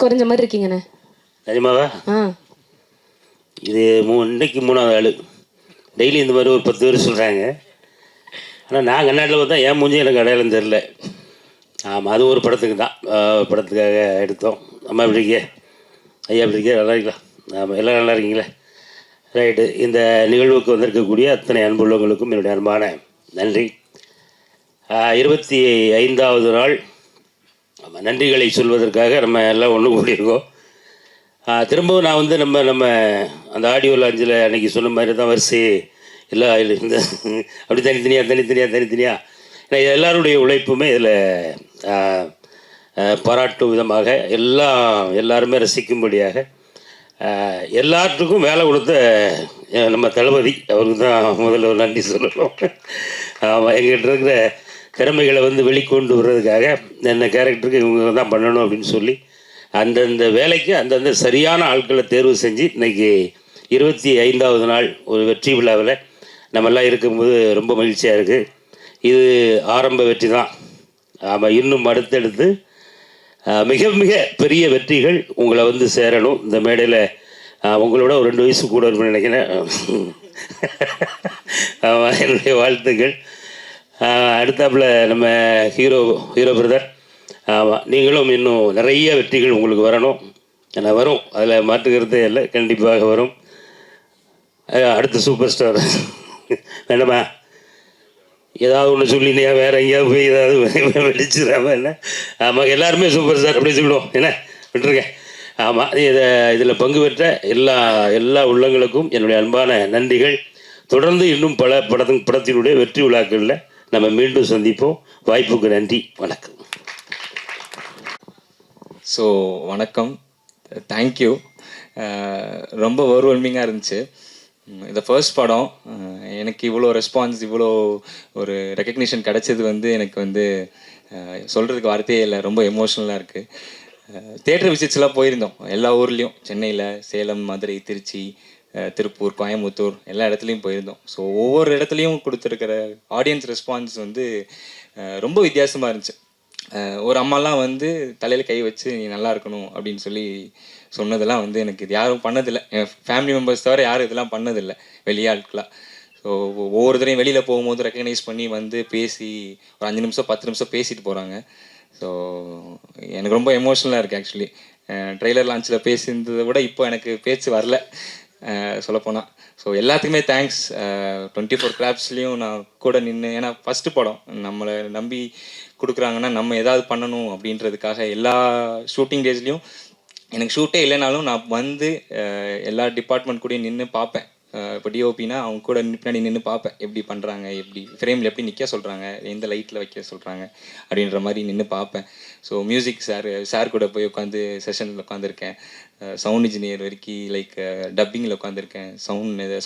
குறைஞ்ச மாதிரி இருக்கீங்கண்ணே. நிஜமாவா? இது இன்னைக்கு 3வது ஆள். டெய்லி இந்த மாதிரி ஒரு 10 பேர் சொல்கிறாங்க. ஆனால் நான் கண்ணாடியில் பார்த்தா என் மூஞ்சி எனக்கு அடையாளம் தெரில. ஆமாம், அது ஒரு படத்துக்கு தான், படத்துக்காக எடுத்தோம். அம்மா எப்படி இருக்கீங்க? ஐயா எப்படி இருக்கீங்க? நல்லா இருக்கலாம். ஆமாம், எல்லாம் நல்லா இருக்கீங்களே? ரைட்டு. இந்த நிகழ்வுக்கு வந்திருக்கக்கூடிய அத்தனை அன்புள்ளவங்களுக்கும் என்னுடைய அன்பான நன்றி. 25வது நாள் நம்ம நன்றிகளை சொல்வதற்காக நம்ம எல்லாம் ஒன்று கூடியிருக்கோம். திரும்பவும் நான் வந்து நம்ம அந்த ஆடியோ லாஞ்சில் அன்றைக்கி சொன்ன மாதிரி தான் வரிசை எல்லாம் இந்த அப்படி தனித்தனியாக ஏன்னா எல்லாருடைய உழைப்புமே இதில் பாராட்டும் விதமாக எல்லாருமே ரசிக்கும்படியாக எல்லாத்துக்கும் வேலை கொடுத்த நம்ம தளபதி அவருக்கு தான் முதல்ல ஒரு நன்றி சொல்லணும். எங்கிட்ட இருக்கிற திறமைகளை வந்து வெளிக்கொண்டு வர்றதுக்காக என்ன கேரக்டருக்கு இவங்க தான் பண்ணணும் அப்படின்னு சொல்லி அந்தந்த வேலைக்கு அந்தந்த சரியான ஆட்களை தேர்வு செஞ்சு இன்றைக்கி 25வது நாள் ஒரு வெற்றி விழாவில் நம்மெல்லாம் இருக்கும்போது ரொம்ப மகிழ்ச்சியாக இருக்குது. இது ஆரம்ப வெற்றி தான். ஆமாம், இன்னும் அடுத்தடுத்து மிக மிக பெரிய வெற்றிகள் உங்களை வந்து சேரணும். இந்த மேடையில் உங்களோட ஒரு 2 வயசு கூட இருக்குன்னு நினைக்கிறேன். ஆமாம், என்னுடைய வாழ்த்துக்கள். அடுத்தாப்பில் நம்ம ஹீரோ பிரதர், ஆமாம், நீங்களும் இன்னும் நிறைய வெற்றிகள் உங்களுக்கு வரணும். ஏன்னா வரும், அதில் மாற்றுக்கிறதே இல்லை, கண்டிப்பாக வரும். அடுத்த சூப்பர் ஸ்டார் வேண்டாமா? ஏதாவது ஒன்று சொல்லினியா வேறு எங்கேயாவது போய் ஏதாவது வெடிச்சிடாம என்ன? ஆமாம், எல்லாருமே சூப்பர் ஸ்டார் அப்படி சொல்லிடுவோம். என்ன விட்டுருக்கேன். ஆமாம், இதில் பங்கு பெற்ற எல்லா உள்ளங்களுக்கும் என்னுடைய அன்பான நன்றிகள். தொடர்ந்து இன்னும் பல படத்தினுடைய வெற்றி விழாக்களில் நம்ம மீண்டும் சந்திப்போம். வாய்ப்புக்கு நன்றி, வணக்கம். ஸோ வணக்கம், தேங்க்யூ. ரொம்ப ஓவர்வெல்மிங்காக இருந்துச்சு. இந்த ஃபர்ஸ்ட் படம் எனக்கு இவ்வளோ ரெஸ்பான்ஸ், இவ்வளோ ஒரு ரெக்கக்னிஷன் கிடச்சது வந்து எனக்கு வந்து சொல்கிறதுக்கு வார்த்தையே இல்லை. ரொம்ப எமோஷ்னலாக இருக்குது. தியேட்டர் விசிட்ஸ்லாம் போயிருந்தோம் எல்லா ஊர்லேயும், சென்னையில், சேலம், மதுரை, திருச்சி, திருப்பூர், கோயம்புத்தூர், எல்லா இடத்துலையும் போயிருந்தோம். ஸோ ஒவ்வொரு இடத்துலையும் கொடுத்துருக்கிற ஆடியன்ஸ் ரெஸ்பான்ஸ் வந்து ரொம்ப வித்தியாசமாக இருந்துச்சு. ஒரு அம்மாலாம் வந்து தலையில் கை வச்சு நீ நல்லா இருக்கணும் அப்படின்னு சொல்லி சொன்னதெல்லாம் வந்து எனக்கு இது யாரும் பண்ணதில்லை. என் ஃபேமிலி மெம்பர்ஸ் தவிர யாரும் இதெல்லாம் பண்ணதில்லை, வெளியாட்களாக. ஸோ ஒவ்வொருத்தரையும் வெளியில் போகும்போது ரெக்கக்னைஸ் பண்ணி வந்து பேசி ஒரு 5 நிமிஷம் 10 நிமிஷம் பேசிட்டு போகிறாங்க. ஸோ எனக்கு ரொம்ப எமோஷ்னலாக இருக்குது ஆக்சுவலி. ட்ரெய்லர் லான்ச்சில் பேசியிருந்ததை விட இப்போ எனக்கு பேச்சு வரல சொல்லப்போனால். ஸோ எல்லாத்துக்குமே தேங்க்ஸ். 24 கிராப்ஸ்லேயும் நான் கூட நின்று, ஏன்னா ஃபஸ்ட்டு படம் நம்மளை நம்பி கொடுக்குறாங்கன்னா நம்ம ஏதாவது பண்ணணும் அப்படின்றதுக்காக எல்லா ஷூட்டிங் டேஸ்லேயும் எனக்கு ஷூட்டே இல்லைனாலும் நான் வந்து எல்லா டிபார்ட்மெண்ட் கூடயும் நின்று பார்ப்பேன். இப்போ டிஓபினா அவங்க கூட பின்னாடி நின்று பார்ப்பேன், எப்படி பண்ணுறாங்க, எப்படி ஃப்ரேமில் எப்படி நிற்க சொல்கிறாங்க, எந்த லைட்டில் வைக்க சொல்கிறாங்க அப்படின்ற மாதிரி நின்று பார்ப்பேன். ஸோ மியூசிக் சார் கூட போய் உட்காந்து செஷனில் உட்காந்துருக்கேன். சவுண்ட் இன்ஜினியர் வரைக்கும் லைக் டப்பிங்கில் உட்காந்துருக்கேன்,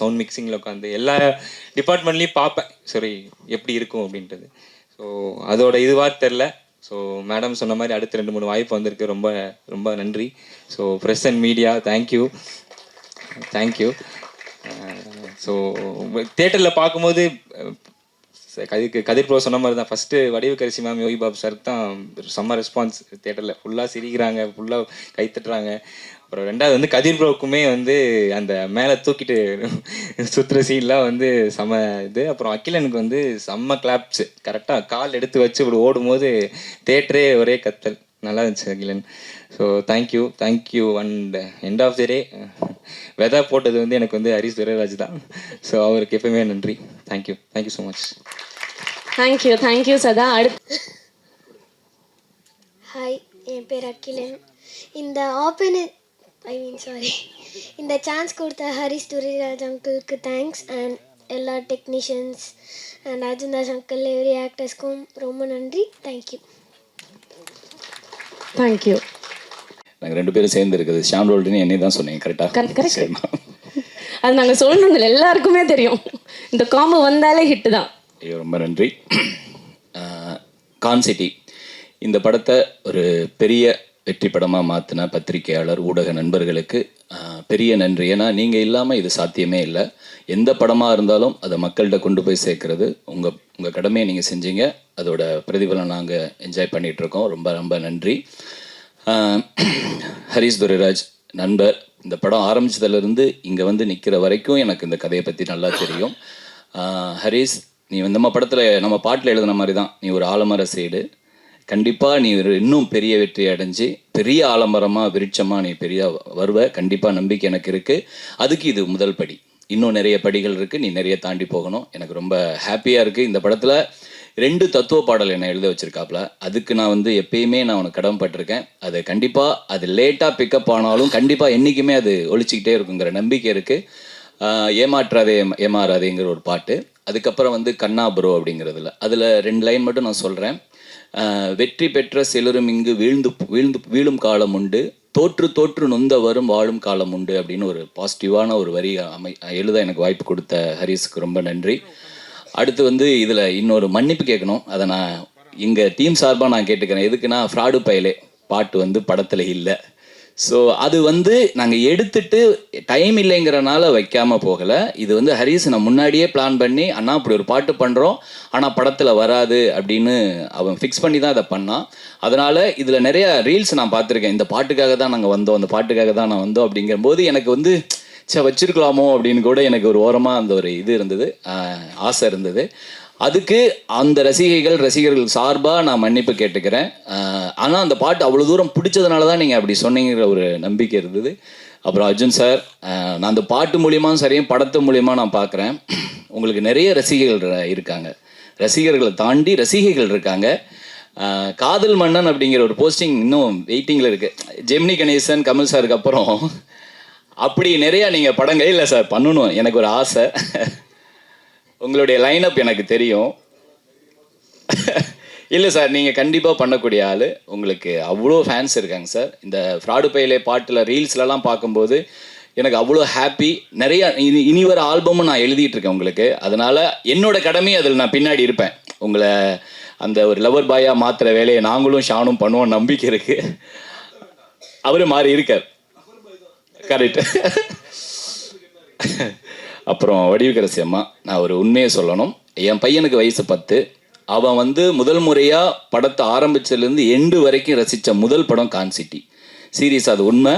சவுண்ட் மிக்சிங்கில் உட்காந்து எல்லா டிபார்ட்மெண்ட்லேயும் பார்ப்பேன், சரி எப்படி இருக்கும் அப்படின்றது. ஸோ அதோட இதுவாக தெரில. ஸோ மேடம் சொன்ன மாதிரி அடுத்த 2-3 வாய்ப்பு வந்திருக்கு. ரொம்ப ரொம்ப நன்றி. So press and media, thank you. So தியேட்டரில் பார்க்கும்போது கதிர் ப்ரோ சொன்ன மாதிரி தான், ஃபஸ்ட்டு வடிவு கரிசி மேம், யோகி பாபு சார் தான் செம்ம ரெஸ்பான்ஸ். தியேட்டரில் ஃபுல்லாக சிரிக்கிறாங்க, ஃபுல்லாக கை தட்டுறாங்க. அப்புறம் 2வது வந்து கதிர் ப்ரோவுக்குமே வந்து அந்த மேலே தூக்கிட்டு சுற்றுற சீன்லாம் வந்து செம்ம இது. அப்புறம் அகிலனுக்கு வந்து செம்ம கிளாப்ஸு, கரெக்டாக கால் எடுத்து வச்சு இப்படி ஓடும்போது தேட்டரே ஒரே கத்தல். நல்லா இருந்துச்சு Akilan. So thank you. And end of the day வெதா போட்டது வந்து எனக்கு வந்து ஹரிஷ் துரைராஜ் தான். ஸோ அவருக்கு எப்பவுமே நன்றி. Thank you so much. தேங்க்யூ சதா. அடுத்து ஹாய், என் பேர் அகிலன். இந்த சான்ஸ் கொடுத்த ஹரிஷ் துரைராஜ் அங்கிளுக்கு தேங்க்ஸ். அண்ட் எல்லா technicians and Arjun Das uncle, every ஆக்டர்ஸ்க்கும் ரொம்ப நன்றி. தேங்க்யூ. நாங்கள் 2 பேரும் சேர்ந்து இருக்குது ஷாம் ரோல்டுன்னு என்னை தான் சொன்னீங்க. கரெக்டாக அது நாங்கள் சொல்லணும், எல்லாருக்குமே தெரியும். இந்த காம்போ வந்தாலே ஹிட்டு தான். ஐயோ, ரொம்ப நன்றி. கான்சிட்டி இந்த படத்தை ஒரு பெரிய வெற்றி படமாக மாற்றின பத்திரிகையாளர், ஊடக நண்பர்களுக்கு பெரிய நன்றி. ஏன்னா நீங்கள் இல்லாமல் இது சாத்தியமே இல்லை. எந்த படமாக இருந்தாலும் அதை மக்கள்கிட்ட கொண்டு போய் சேர்க்கறது உங்கள் கடமையை நீங்கள் செஞ்சீங்க. அதோட பிரதிபலன் நாங்கள் என்ஜாய் பண்ணிகிட்ருக்கோம். ரொம்ப ரொம்ப நன்றி. ஹரிஷ் துரைராஜ் நண்பர். இந்த படம் ஆரம்பிச்சதுலேருந்து இங்கே வந்து நிற்கிற வரைக்கும் எனக்கு இந்த கதையை பற்றி நல்லா தெரியும். ஹரிஷ், நீ நம்ம படத்தில் நம்ம பாட்டில் எழுதின மாதிரி தான், நீ ஒரு ஆலமர சைடு. கண்டிப்பாக நீ ஒரு இன்னும் பெரிய வெற்றி அடைஞ்சு பெரிய ஆலமரமாக விருட்சமாக நீ பெரிய வருவ. கண்டிப்பாக நம்பிக்கை எனக்கு இருக்குது. அதுக்கு இது முதல் படி. இன்னும் நிறைய படிகள் இருக்குது, நீ நிறைய தாண்டி போகணும். எனக்கு ரொம்ப ஹாப்பியாக இருக்குது. இந்த படத்தில் 2 தத்துவ பாடல் என்னை எழுத வச்சுருக்காப்புல. அதுக்கு நான் வந்து எப்பயுமே நான் உனக்கு கடமைப்பட்டிருக்கேன். அது கண்டிப்பாக அது லேட்டாக பிக்கப் ஆனாலும் கண்டிப்பாக என்றைக்குமே அது ஒழிச்சிக்கிட்டே இருக்குங்கிற நம்பிக்கை இருக்குது. ஏமாற்றாதே ஏமாறாதேங்கிற ஒரு பாட்டு. அதுக்கப்புறம் வந்து கண்ணா ப்ரோ அப்படிங்கிறதுல அதில் 2 லைன் மட்டும் நான் சொல்கிறேன். வெற்றி பெற்ற சிலரும் இங்கு வீழும் காலம் உண்டு, தோற்று தோற்று நொந்த வரும் வாழும் காலம் உண்டு அப்படின்னு ஒரு பாசிட்டிவான ஒரு வரி எழுத எனக்கு வாய்ப்பு கொடுத்த ஹரிஸுக்கு ரொம்ப நன்றி. அடுத்து வந்து இதில் இன்னொரு மன்னிப்பு கேட்கணும். அதை நான் எங்கள் டீம் சார்பாக நான் கேட்டுக்கிறேன். எதுக்குன்னா, ஃப்ராடு பயலே பாட்டு வந்து படத்தில் இல்லை. ஸோ அது வந்து நாங்கள் எடுத்துட்டு டைம் இல்லைங்கிறனால வைக்காமல் போகலை. இது வந்து ஹரிஸ் நான் முன்னாடியே பிளான் பண்ணி, அண்ணா இப்படி ஒரு பாட்டு பண்ணுறோம் ஆனால் படத்தில் வராது அப்படின்னு அவன் ஃபிக்ஸ் பண்ணி தான் அதை பண்ணான். அதனால் இதில் நிறைய ரீல்ஸ் நான் பார்த்துருக்கேன். இந்த பாட்டுக்காக தான் நாங்கள் வந்தோம், அந்த பாட்டுக்காக தான் நான் வந்தோம் அப்படிங்கும்போது எனக்கு வந்து வச்சிருக்கலாமோ அப்படின்னு கூட எனக்கு ஒரு ஓரமாக அந்த ஒரு இது இருந்தது, ஆசை இருந்தது. அதுக்கு அந்த ரசிகர்கள் சார்பாக நான் மன்னிப்பு கேட்டுக்கிறேன். ஆனால் அந்த பாட்டு அவ்வளோ தூரம் பிடிச்சதுனால தான் நீங்கள் அப்படி சொன்னீங்கிற ஒரு நம்பிக்கை இருந்தது. அப்புறம் அர்ஜுன் சார், நான் அந்த பாட்டு மூலியமாக சரியும் படத்து மூலியமாக நான் பார்க்குறேன், உங்களுக்கு நிறைய ரசிகர்கள் இருக்காங்க. ரசிகர்களை தாண்டி ரசிகைகள் இருக்காங்க. காதல் மன்னன் அப்படிங்கிற ஒரு போஸ்டிங் இன்னும் வெயிட்டிங்கில் இருக்குது. ஜெமினி கணேசன், கமல் சாருக்கு அப்புறம் அப்படி நிறையா நீங்கள் படங்கள் இல்லை சார் பண்ணணும், எனக்கு ஒரு ஆசை. உங்களுடைய லைனப் எனக்கு தெரியும். இல்லை சார், நீங்கள் கண்டிப்பாக பண்ணக்கூடிய ஆள். உங்களுக்கு அவ்வளோ ஃபேன்ஸ் இருக்காங்க சார். இந்த ஃப்ராடு பையிலே பாட்டில் ரீல்ஸ்லலாம் பார்க்கும்போது எனக்கு அவ்வளோ ஹாப்பி. நிறையா இனி வர ஆல்பமும் நான் எழுதிட்டு இருக்கேன் உங்களுக்கு. அதனால் என்னோட கடமையை அதில் நான் பின்னாடி இருப்பேன். உங்களை அந்த ஒரு லவர் பாயாக மாற்றுற வேலையை நாங்களும் ஷானும் பண்ணுவோம், நம்பிக்கை இருக்குது. அவரு மாறி இருக்கார், கரெக்ட். அப்புறம் வடிவுக்கரசி அம்மா, நான் ஒரு உண்மையை சொல்லணும். என் பையனுக்கு வயசு 10. அவன் வந்து முதல் முறையாக படத்தை ஆரம்பிச்சதுலேருந்து எண்டு வரைக்கும் ரசித்த முதல் படம் கான்சிட்டி சீரியஸ். அது உண்மை.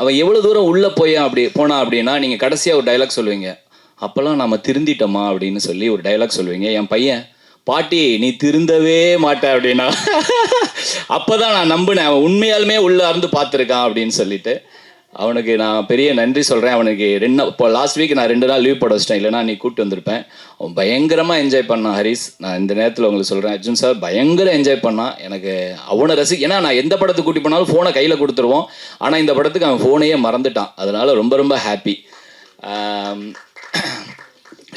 அவன் எவ்வளோ தூரம் உள்ளே போனான் அப்படின்னா, நீங்கள் கடைசியாக ஒரு டைலாக் சொல்லுவீங்க, அப்போல்லாம் நம்ம திருந்திட்டோமா அப்படின்னு சொல்லி ஒரு டைலாக் சொல்லுவீங்க. என் பையன், பாட்டி நீ திருந்தவே மாட்ட அப்படின்னா அப்போ தான் நான் நம்பினேன் அவன் உண்மையாலுமே உள்ளே இருந்து பார்த்துருக்கான் அப்படின்னு சொல்லிட்டு. அவனுக்கு நான் பெரிய நன்றி சொல்கிறேன். அவனுக்கு இப்போ லாஸ்ட் வீக் நான் 2 நாள் லீவ் போட வச்சிட்டேன், இல்லைனா நீ கூப்பிட்டு வந்திருப்பேன். அவன் பயங்கரமாக என்ஜாய் பண்ணான். ஹரிஸ், நான் இந்த நேரத்தில் உங்களுக்கு சொல்கிறேன், அர்ஜுன் சார் பயங்கர என்ஜாய் பண்ணான். எனக்கு அவனை ஏன்னா நான் எந்த படத்துக்கு கூட்டி போனாலும் ஃபோனை கையில் கொடுத்துருவோம். ஆனால் இந்த படத்துக்கு அவன் ஃபோனையே மறந்துட்டான். அதனால் ரொம்ப ரொம்ப ஹாப்பி.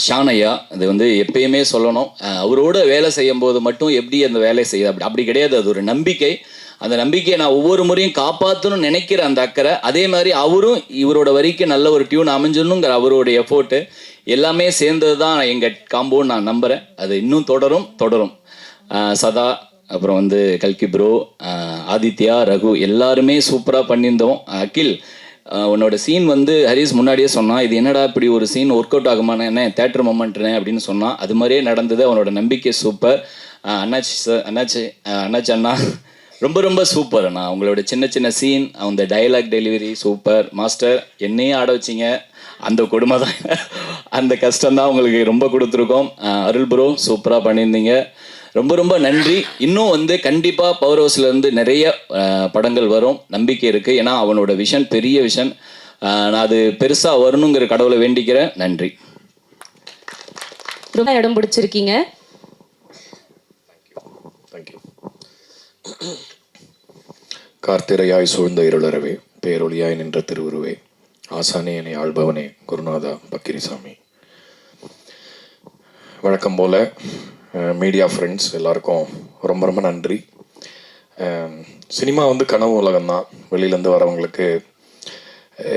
ஷானையா, அது வந்து எப்பயுமே சொல்லணும், அவரோட வேலை செய்யும் போது மட்டும் எப்படி அந்த வேலை செய்ய அப்படி கிடையாது. அது ஒரு நம்பிக்கை. அந்த நம்பிக்கையை நான் ஒவ்வொரு முறையும் காப்பாற்றணும்னு நினைக்கிற அந்த அக்கறை, அதே மாதிரி அவரும் இவரோட வரிக்கு நல்ல ஒரு டியூன் அமைஞ்சணுங்கிற அவரோட எஃபோர்ட்டு எல்லாமே சேர்ந்தது தான் எங்கள் காம்போன்னு நான் நம்புகிறேன். அது இன்னும் தொடரும். சதா, அப்புறம் வந்து கல்கி ப்ரோ, ஆதித்யா, ரகு எல்லாருமே சூப்பராக பண்ணியிருந்தோம். அகில், உன்னோட சீன் வந்து ஹரிஸ் முன்னாடியே சொன்னான், இது என்னடா இப்படி ஒரு சீன் ஒர்க் அவுட் ஆகுமான்னு, என்ன தேட்டர் மொமெண்ட்னு அப்படின்னு சொன்னான். அது மாதிரியே நடந்தது. அவனோட நம்பிக்கை சூப்பர். அண்ணாச்சி அண்ணா ரொம்ப ரொம்ப சூப்பர் அண்ணா. உங்களோட சின்ன சீன், அந்த டைலாக் டெலிவரி சூப்பர். மாஸ்டர், என்னையே ஆட வச்சிங்க, அந்த கொடுமை தான், அந்த கஷ்டம்தான் உங்களுக்கு ரொம்ப கொடுத்துருக்கோம். அருள் ப்ரோ சூப்பராக பண்ணியிருந்தீங்க, ரொம்ப ரொம்ப நன்றி. இன்னும் வந்து கண்டிப்பாக பவர் ஹவுஸ்லேருந்து நிறைய படங்கள் வரும், நம்பிக்கை இருக்குது. ஏன்னா அவனோட விஷன் பெரிய விஷன். நான் அது பெருசாக வரணுங்கிற கடவுளை வேண்டிக்கிறேன். நன்றி. ரொம்ப இடம் பிடிச்சிருக்கீங்க. கார்த்திரையாய் சூழ்ந்த இருளறவே, பேரொழியாய் நின்ற திருவுருவே, ஆசானே என்னை ஆள்பவனே, குருநாதா பக்கிரிசாமி. வழக்கம் போல் மீடியா ஃப்ரெண்ட்ஸ் எல்லாருக்கும் ரொம்ப ரொம்ப நன்றி. சினிமா வந்து கனவு உலகம்தான். வெளியிலேருந்து வரவங்களுக்கு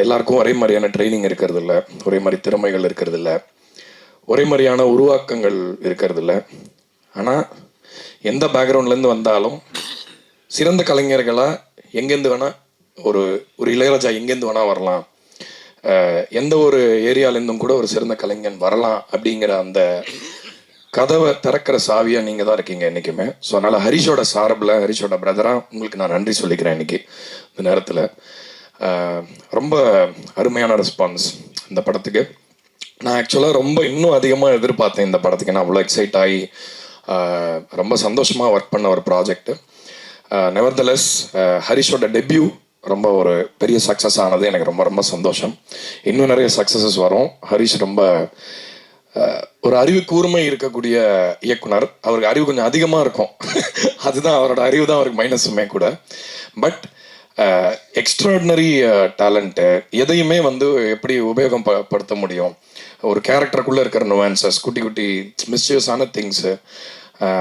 எல்லாருக்கும் ஒரே மாதிரியான ட்ரைனிங் இருக்கிறது இல்லை, ஒரே மாதிரி திறமைகள் இருக்கிறது இல்லை, ஒரே மாதிரியான உருவாக்கங்கள் இருக்கிறது இல்லை. ஆனால் எந்த பேக்ரவுண்ட்லேருந்து வந்தாலும் சிறந்த கலைஞர்களாக எங்கேருந்து வேணால் ஒரு இளையராஜா எங்கேருந்து வேணால் வரலாம், எந்த ஒரு ஏரியாலேருந்தும் கூட ஒரு சிறந்த கலைஞன் வரலாம் அப்படிங்கிற அந்த கதவை திறக்கிற சாவியா நீங்கள் தான் இருக்கீங்க என்றைக்குமே. ஸோ அதனால் ஹரிஷோட சார்பில், ஹரிஷோட பிரதராக உங்களுக்கு நான் நன்றி சொல்லிக்கிறேன் இன்னைக்கு இந்த நேரத்தில். ரொம்ப அருமையான ரெஸ்பான்ஸ் இந்த படத்துக்கு. நான் ஆக்சுவலாக ரொம்ப இன்னும் அதிகமாக எதிர்பார்த்தேன் இந்த படத்துக்கு. நான் அவ்வளோ எக்ஸைட் ஆகி ரொம்ப சந்தோஷமாக ஒர்க் பண்ண ஒரு ப்ராஜெக்ட். நெவர்தலெஸ் ஹரிஷோட டெபியூ ரொம்ப ஒரு பெரிய சக்ஸஸ் ஆனது எனக்கு ரொம்ப ரொம்ப சந்தோஷம். இன்னும் நிறைய சக்ஸஸஸ் வரும். ஹரிஷ் ரொம்ப ஒரு அறிவு கூர்மை இருக்கக்கூடிய இயக்குனர். அவருக்கு அறிவு கொஞ்சம் அதிகமாக இருக்கும். அதுதான் அவரோட அறிவு தான் அவருக்கு மைனஸுமே கூட. பட் எக்ஸ்ட்ராடினரி டேலண்ட்டு, எதையுமே வந்து எப்படி உபயோகப்படுத்த முடியும், ஒரு கேரக்டருக்குள்ளே இருக்கிற நுவான்சஸ், குட்டி குட்டி மிஸ்யூஸான திங்ஸு.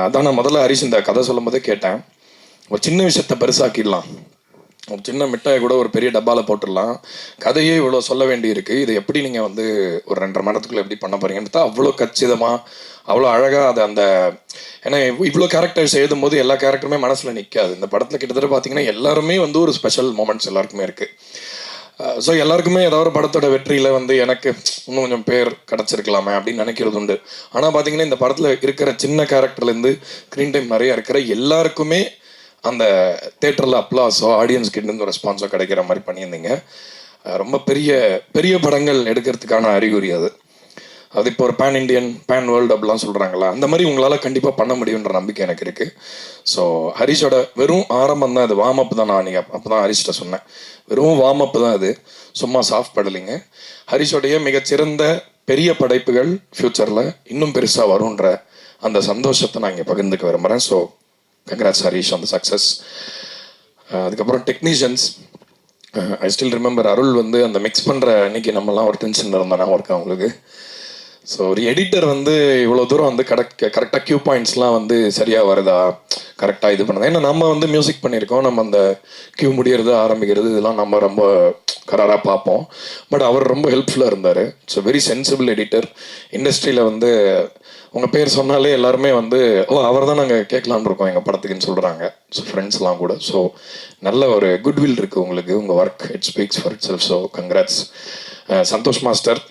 அதான் நான் முதல்ல ஹரிஷ் இந்த கதை சொல்லும் போதே கேட்டேன், ஒரு சின்ன விஷயத்தை பெருசாக்கிடலாம், ஒரு சின்ன மிட்டாயை கூட ஒரு பெரிய டப்பாவில் போட்டுடலாம், கதையே இவ்வளோ சொல்ல வேண்டி இருக்குது, இதை எப்படி நீங்கள் வந்து ஒரு 2.5 மணி நேரத்துக்குள்ளே எப்படி பண்ண போறீங்கன்னு அவ்வளோ கச்சிதமாக அவ்வளோ அழகாக அது அந்த, ஏன்னா இவ்வளோ கேரக்டர்ஸ் எழுதும்போது எல்லா கேரக்டருமே மனசில் நிற்காது. இந்த படத்தில் கிட்டத்தட்ட பார்த்தீங்கன்னா எல்லாருமே வந்து ஒரு ஸ்பெஷல் மூமெண்ட்ஸ் எல்லாருக்குமே இருக்குது. ஸோ எல்லாருக்குமே ஏதாவது ஒரு படத்தோட வெற்றியில் வந்து எனக்கு இன்னும் கொஞ்சம் பேர் கிடச்சிருக்கலாமே அப்படின்னு நினைக்கிறது உண்டு. ஆனால் பார்த்தீங்கன்னா இந்த படத்தில் இருக்கிற சின்ன கேரக்டர்லேருந்து ஸ்க்ரீன் டைம் நிறைய இருக்கிற எல்லாருக்குமே அந்த தேட்டரில் அப்ளாஸோ ஆடியன்ஸ் கிட்ட ரெஸ்பான்ஸோ கிடைக்கிற மாதிரி பண்ணியிருந்தீங்க. ரொம்ப பெரிய பெரிய படங்கள் எடுக்கிறதுக்கான அறிகுறி அது. அது இப்போ ஒரு பேன் இண்டியன், பேன் வேர்ல்டு அப்படிலாம் சொல்கிறாங்களா, அந்த மாதிரி உங்களால் கண்டிப்பாக பண்ண முடியுன்ற நம்பிக்கை எனக்கு இருக்குது. ஸோ ஹரிஷோட வெறும் ஆரம்பம் தான் அது, வார்ம் அப் தான். நான் நீங்கள் அப்போ தான் ஹரிஷ்ட சொன்னேன், வெறும் வார்ம் அப் தான் அது, சும்மா சாஃப்ட் படலைங்க. ஹரிஷோடைய மிகச்சிறந்த பெரிய படைப்புகள் ஃப்யூச்சரில் இன்னும் பெருசாக வரும்ன்ற அந்த சந்தோஷத்தை நான் இங்கே பகிர்ந்துக்க விரும்புகிறேன். So congrats Harish on the success. அதுக்கப்புறம் டெக்னீஷியன்ஸ், ஐ ஸ்டில் ரிமெம்பர் அருள் வந்து அந்த மிக்ஸ் பண்ணுற அன்னைக்கு நம்மலாம் ஒரு டென்ஷனில் இருந்தோம் அவருக்கு அவங்களுக்கு. ஸோ ஒரு எடிட்டர் வந்து இவ்வளோ தூரம் வந்து கரெக்டாக கியூ பாயிண்ட்ஸ்லாம் வந்து சரியாக வருதா, கரெக்டாக இது பண்ணுறது. ஏன்னா நம்ம வந்து மியூசிக் பண்ணியிருக்கோம், நம்ம அந்த கியூ முடியறது ஆரம்பிக்கிறது இதெல்லாம் நம்ம ரொம்ப கராராக பார்ப்போம். பட் அவர் ரொம்ப ஹெல்ப்ஃபுல்லாக இருந்தார். So very sensible editor. இண்டஸ்ட்ரியில் வந்து உங்கள் பேர் சொன்னாலே எல்லாருமே வந்து அவர் தான் நாங்கள் கேட்கலான்னு இருக்கோம் எங்கள் படத்துக்குன்னு சொல்கிறாங்க. ஸோ ஃப்ரெண்ட்ஸ்லாம் கூட. ஸோ நல்ல ஒரு குட்வில் இருக்குது உங்களுக்கு, உங்கள் work it speaks for itself. So congrats. Santhosh master,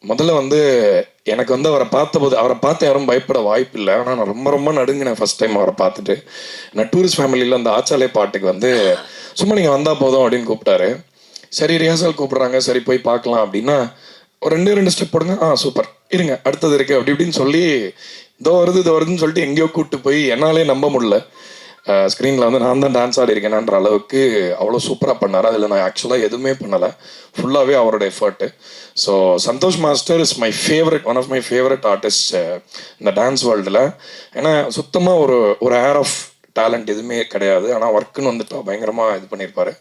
முதல்ல வந்து எனக்கு வந்து அவரை பார்த்து யாரும் பயப்பட வாய்ப்பு இல்லை. ஆனால் நான் ரொம்ப ரொம்ப நடுங்கினேன் ஃபர்ஸ்ட் டைம் அவரை பார்த்துட்டு. நான் டூரிஸ்ட் ஃபேமிலியில் அந்த ஆச்சாலே பாட்டுக்கு வந்து சும்மா நீங்கள் வந்தால் போதும் அப்படின்னு கூப்பிட்டாரு. சரி ரிஹர்சல் கூப்பிட்றாங்க, சரி போய் பார்க்கலாம் அப்படின்னா, ஒரு 2 ஸ்டெப் போடுங்க, சூப்பர், இருங்க அடுத்தது இருக்குது அப்படி இப்படின்னு சொல்லி இதோ வருதுன்னு சொல்லிட்டு எங்கேயோ கூப்பிட்டு போய் என்னாலே நம்ப முடியல. ஸ்க்ரீனில் வந்து நான் தான் டான்ஸ் ஆடி இருக்கேனான்ற அளவுக்கு அவ்வளோ சூப்பராக பண்ணார். அதில் நான் ஆக்சுவலாக எதுவுமே பண்ணலை, ஃபுல்லாகவே அவரோட effort. So Santhosh master is my favourite, one of my favourite artist இந்த டான்ஸ் வேர்ல்டில். ஏன்னா சுத்தமாக ஒரு ஏர் ஆஃப் டேலண்ட் எதுவுமே கிடையாது, ஆனால் ஒர்க்குன்னு வந்துட்டு பயங்கரமாக இது பண்ணியிருப்பாரு.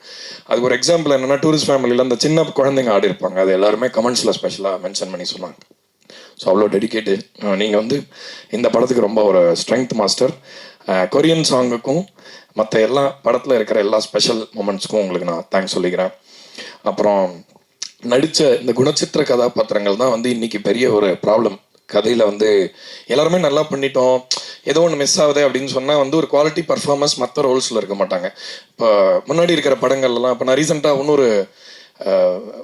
அதுக்கு ஒரு எக்ஸாம்பிள் என்னென்னா, டூரிஸ்ட் ஃபேமிலியில் அந்த சின்ன குழந்தைங்க ஆடி இருப்பாங்க, அது எல்லாருமே கமெண்ட்ஸில் ஸ்பெஷலாக மென்ஷன் பண்ணி சொன்னாங்க. ஸோ அவ்வளோ டெடிக்கேட்டட். நீங்கள் வந்து இந்த படத்துக்கு ரொம்ப ஒரு ஸ்ட்ரென்த் மாஸ்டர். கொரியன் சாங்குக்கும் மற்ற எல்லா படத்தில் இருக்கிற எல்லா ஸ்பெஷல் மூமெண்ட்ஸ்க்கும் உங்களுக்கு நான் தேங்க்ஸ் சொல்லிக்கிறேன். அப்புறம் நடித்த இந்த குணச்சித்திர கதாபாத்திரங்கள் தான் வந்து இன்னைக்கு பெரிய ஒரு ப்ராப்ளம். கதையில் வந்து எல்லாருமே நல்லா பண்ணிட்டோம், ஏதோ ஒன்று மிஸ் ஆகுது அப்படின்னு சொன்னால் வந்து ஒரு குவாலிட்டி பர்ஃபார்மன்ஸ் மற்ற ரோல்ஸில் இருக்க மாட்டாங்க. இப்போ முன்னாடி இருக்கிற படங்கள்லாம், இப்போ நான் ரீசெண்டாக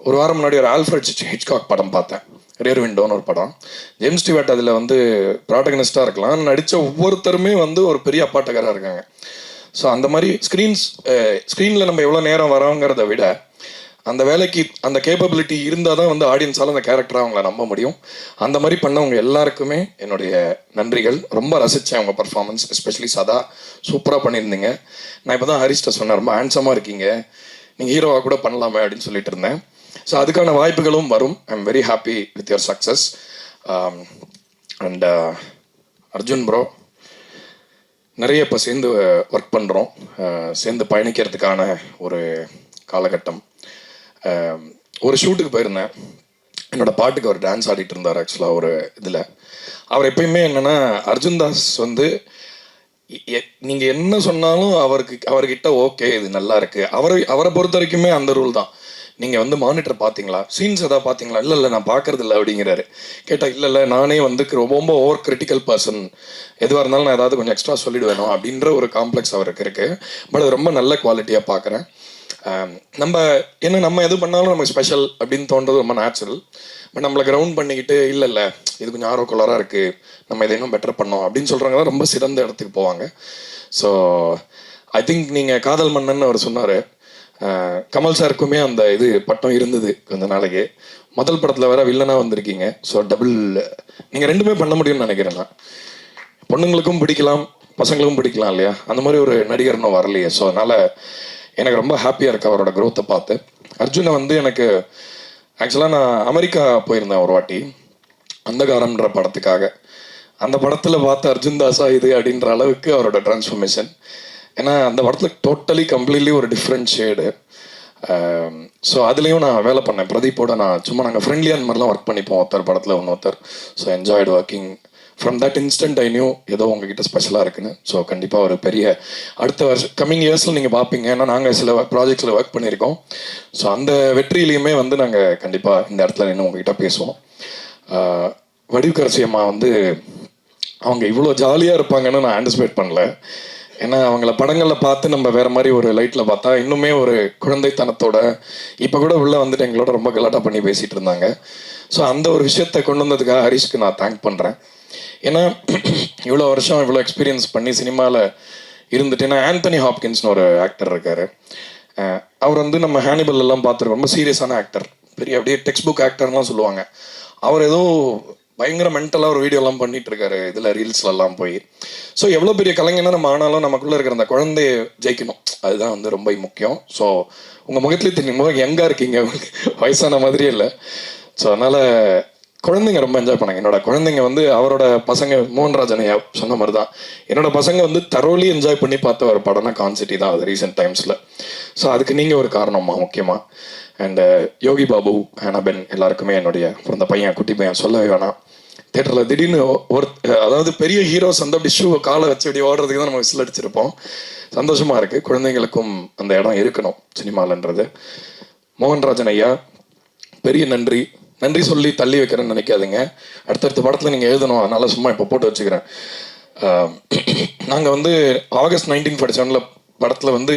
ஒரு வாரம் முன்னாடி ஒரு ஆல்ஃப்ரெட் ஹிட்ச்காக் படம் பார்த்தேன், ரியர் விண்டோன்னு ஒரு படம். ஜேம்ஸ் ஸ்டீவர்ட் அதில் வந்து ப்ராட்டகனிஸ்டாக இருக்கலாம், நடித்த ஒவ்வொருத்தருமே வந்து ஒரு பெரிய அப்பாட்டகராக இருக்காங்க. ஸோ அந்த மாதிரி ஸ்க்ரீனில் நம்ம எவ்வளோ நேரம் வரோங்கிறத விட அந்த வேலைக்கு அந்த கேப்பபிலிட்டி இருந்தால் தான் வந்து ஆடியன்ஸால் அந்த கேரக்டராக அவங்கள நம்ப முடியும். அந்த மாதிரி பண்ணவங்க எல்லாருக்குமே என்னுடைய நன்றிகள். ரொம்ப ரசித்தேன் அவங்க பர்ஃபார்மன்ஸ், எஸ்பெஷலி சதா சூப்பராக பண்ணியிருந்தீங்க. நான் இப்போ தான் ஹரிஷ்ட சொன்னேன், ரொம்ப ஹேண்ட்ஸமாக இருக்கீங்க, நீங்கள் ஹீரோவாக கூட பண்ணலாமே அப்படின்னு சொல்லிட்டு இருந்தேன். ஸோ அதுக்கான வாய்ப்புகளும் வரும். I am very happy with your success. And Arjun bro, நிறைய இப்போ சேர்ந்து ஒர்க் பண்ணுறோம், சேர்ந்து பயணிக்கிறதுக்கான ஒரு காலகட்டம். ஒரு ஷூட்டுக்கு போயிருந்தேன், என்னோடய பாட்டுக்கு அவர் டான்ஸ் ஆடிட்டு இருந்தார். ஆக்சுவலாக ஒரு இதில் அவர் எப்பயுமே என்னென்னா, அர்ஜுன் தாஸ் வந்து நீங்கள் என்ன சொன்னாலும் அவர்கிட்ட ஓகே இது நல்லா இருக்குது. அவரை பொறுத்த வரைக்குமே அந்த ரூல் தான். நீங்கள் வந்து மானிட்டர் பார்த்தீங்களா, சீன்ஸ் எதாவது பார்த்தீங்களா, இல்லை நான் பார்க்கறது இல்லை அப்படிங்கிறாரு. கேட்டால் இல்லை நானே வந்து ரொம்ப ஓவர் கிரிட்டிக்கல் பர்சன், எதுவாக இருந்தாலும் நான் ஏதாவது கொஞ்சம் எக்ஸ்ட்ரா சொல்லிடுவேணும் அப்படின்ற ஒரு காம்ப்ளெக்ஸ் அவருக்கு இருக்குது. பட் அது ரொம்ப நல்ல குவாலிட்டியாக பார்க்குறேன். நம்ம எது பண்ணாலும் நமக்கு ஸ்பெஷல் அப்படின்னு தோன்றது ரொம்ப நேச்சுரல். பட் நம்மளை கிரவுண்ட் பண்ணிக்கிட்டு இல்லை இது கொஞ்சம் ஆர்வக்குள்ளராக இருக்குது, நம்ம இதை இன்னும் பெட்டர் பண்ணோம் அப்படின்னு சொல்கிறவங்க தான் ரொம்ப சிறந்த இடத்துக்கு போவாங்க. ஸோ ஐ திங்க் நீங்கள் காதல் மன்னன் அவர் சொன்னார், கமல் சாருக்குமே அந்த இது பட்டம் இருந்தது கொஞ்ச நாளைக்கு. முதல் படத்தில் வேற வில்லனாக வந்திருக்கீங்க. ஸோ டபுள் நீங்கள் ரெண்டுமே பண்ண முடியும்னு நினைக்கிறேன். நான் பொண்ணுங்களுக்கும் பிடிக்கலாம் பசங்களுக்கும் பிடிக்கலாம் இல்லையா, அந்த மாதிரி ஒரு நடிகர் இன்னும் வரலையே. ஸோ அதனால் எனக்கு ரொம்ப ஹாப்பியாக இருக்குது அவரோட க்ரோத்தை பார்த்து. அர்ஜுனை வந்து எனக்கு ஆக்சுவலாக நான் அமெரிக்கா போயிருந்தேன் ஒரு வாட்டி அந்தகாரம்ன்ற படத்துக்காக. அந்த படத்தில் பார்த்து அர்ஜுன் தாஸா இது அப்படின்ற அளவுக்கு அவரோட டிரான்ஸ்ஃபர்மேஷன். ஏன்னா அந்த படத்தில் டோட்டலி கம்ப்ளீட்லி ஒரு டிஃப்ரெண்ட் ஷேடு. ஸோ அதுலேயும் நான் வேலை பண்ணேன் பிரதீப்போட. நான் சும்மா நாங்கள் ஃப்ரெண்ட்லியாக அந்த மாதிரிலாம் ஒர்க் பண்ணிப்போம் ஒருத்தர் படத்தில் இன்னொருத்தர். So enjoyed working. From that instant I knew ஏதோ உங்ககிட்ட ஸ்பெஷலாக இருக்குன்னு. ஸோ கண்டிப்பாக ஒரு பெரிய அடுத்த வருஷம் கம்மிங் இயர்ஸில் நீங்கள் பார்ப்பீங்க. ஏன்னா நாங்கள் சில ப்ராஜெக்ட்ஸில் ஒர்க் பண்ணியிருக்கோம். ஸோ அந்த வெற்றியிலையுமே வந்து நாங்கள் கண்டிப்பாக இந்த இடத்துல நின்று உங்ககிட்ட பேசுவோம். வடிவுக்கரசி அம்மா வந்து அவங்க இவ்வளோ ஜாலியாக இருப்பாங்கன்னு நான் ஆன்டிசிபேட் பண்ணல. ஏன்னா அவங்கள படங்களில் பார்த்து நம்ம வேறு மாதிரி ஒரு லைட்டில் பார்த்தா இன்னுமே ஒரு குழந்தைத்தனத்தோட இப்போ கூட உள்ளே வந்துட்டு எங்களோட ரொம்ப கலாட்டா பண்ணி பேசிகிட்டு இருந்தாங்க. ஸோ அந்த ஒரு விஷயத்தை கொண்டு வந்ததுக்காக ஹரிஷ்க்கு நான் தேங்க் பண்ணுறேன். ஏன்னா இவ்வளோ வருஷம் இவ்வளோ எக்ஸ்பீரியன்ஸ் பண்ணி சினிமாவில் இருந்துட்டு, ஏன்னா ஆந்தனி ஹாப்கின்ஸ்னு ஒரு ஆக்டர் இருக்கார். அவர் வந்து நம்ம ஹேனிபல் எல்லாம் பார்த்துருக்கோம். ரொம்ப சீரியஸான ஆக்டர், பெரிய அப்படியே டெக்ஸ்ட் புக் ஆக்டர்லாம் சொல்லுவாங்க. அவர் ஏதோ பயங்கர மென்டலாக ஒரு வீடியோலாம் பண்ணிட்டு இருக்காரு இதில் ரீல்ஸ்லாம் போய். ஸோ எவ்வளோ பெரிய கலைஞனா நம்ம ஆனாலும் நமக்குள்ளே இருக்கிற அந்த குழந்தைய ஜெயிக்கணும், அதுதான் வந்து ரொம்ப முக்கியம். ஸோ உங்கள் முகத்துலேயே தெரியும் முகம் எங்கே இருக்கீங்க, வயசான மாதிரியே இல்லை. ஸோ அதனால் குழந்தைங்க ரொம்ப என்ஜாய் பண்ணாங்க. என்னோட குழந்தைங்க வந்து அவரோட பசங்க மோகன்ராஜன் ஐயா சொன்ன மாதிரி தான் என்னோட பசங்க வந்து தரோலி என்ஜாய் பண்ணி பார்த்த ஒரு படம்னா கான்சிட்டி தான் அது ரீசெண்ட் டைம்ஸில். ஸோ அதுக்கு நீங்கள் ஒரு காரணமா முக்கியமாக. அண்டு யோகி பாபு அனபென் எல்லாருக்குமே என்னுடைய பிறந்த பையன் குட்டி பையன் சொல்லவே வேணாம். தேட்டரில் திடீர்னு அதாவது பெரிய ஹீரோஸ் வந்து அப்படி ஷூவை காலை வச்சு அப்படி ஓடுறதுக்கு தான் நம்ம விசில் அடிச்சிருப்போம். சந்தோஷமாக இருக்குது. குழந்தைங்களுக்கும் அந்த இடம் இருக்கணும் சினிமாலன்றது. மோகன்ராஜன் ஐயா பெரிய நன்றி. நன்றி சொல்லி தள்ளி வைக்கிறேன்னு நினைக்காதுங்க. அடுத்தடுத்த படத்தில் நீங்கள் எழுதணும், அதனால் சும்மா இப்போ போட்டு வச்சுக்கிறேன். நாங்கள் வந்து ஆகஸ்ட் 1947 படத்தில் வந்து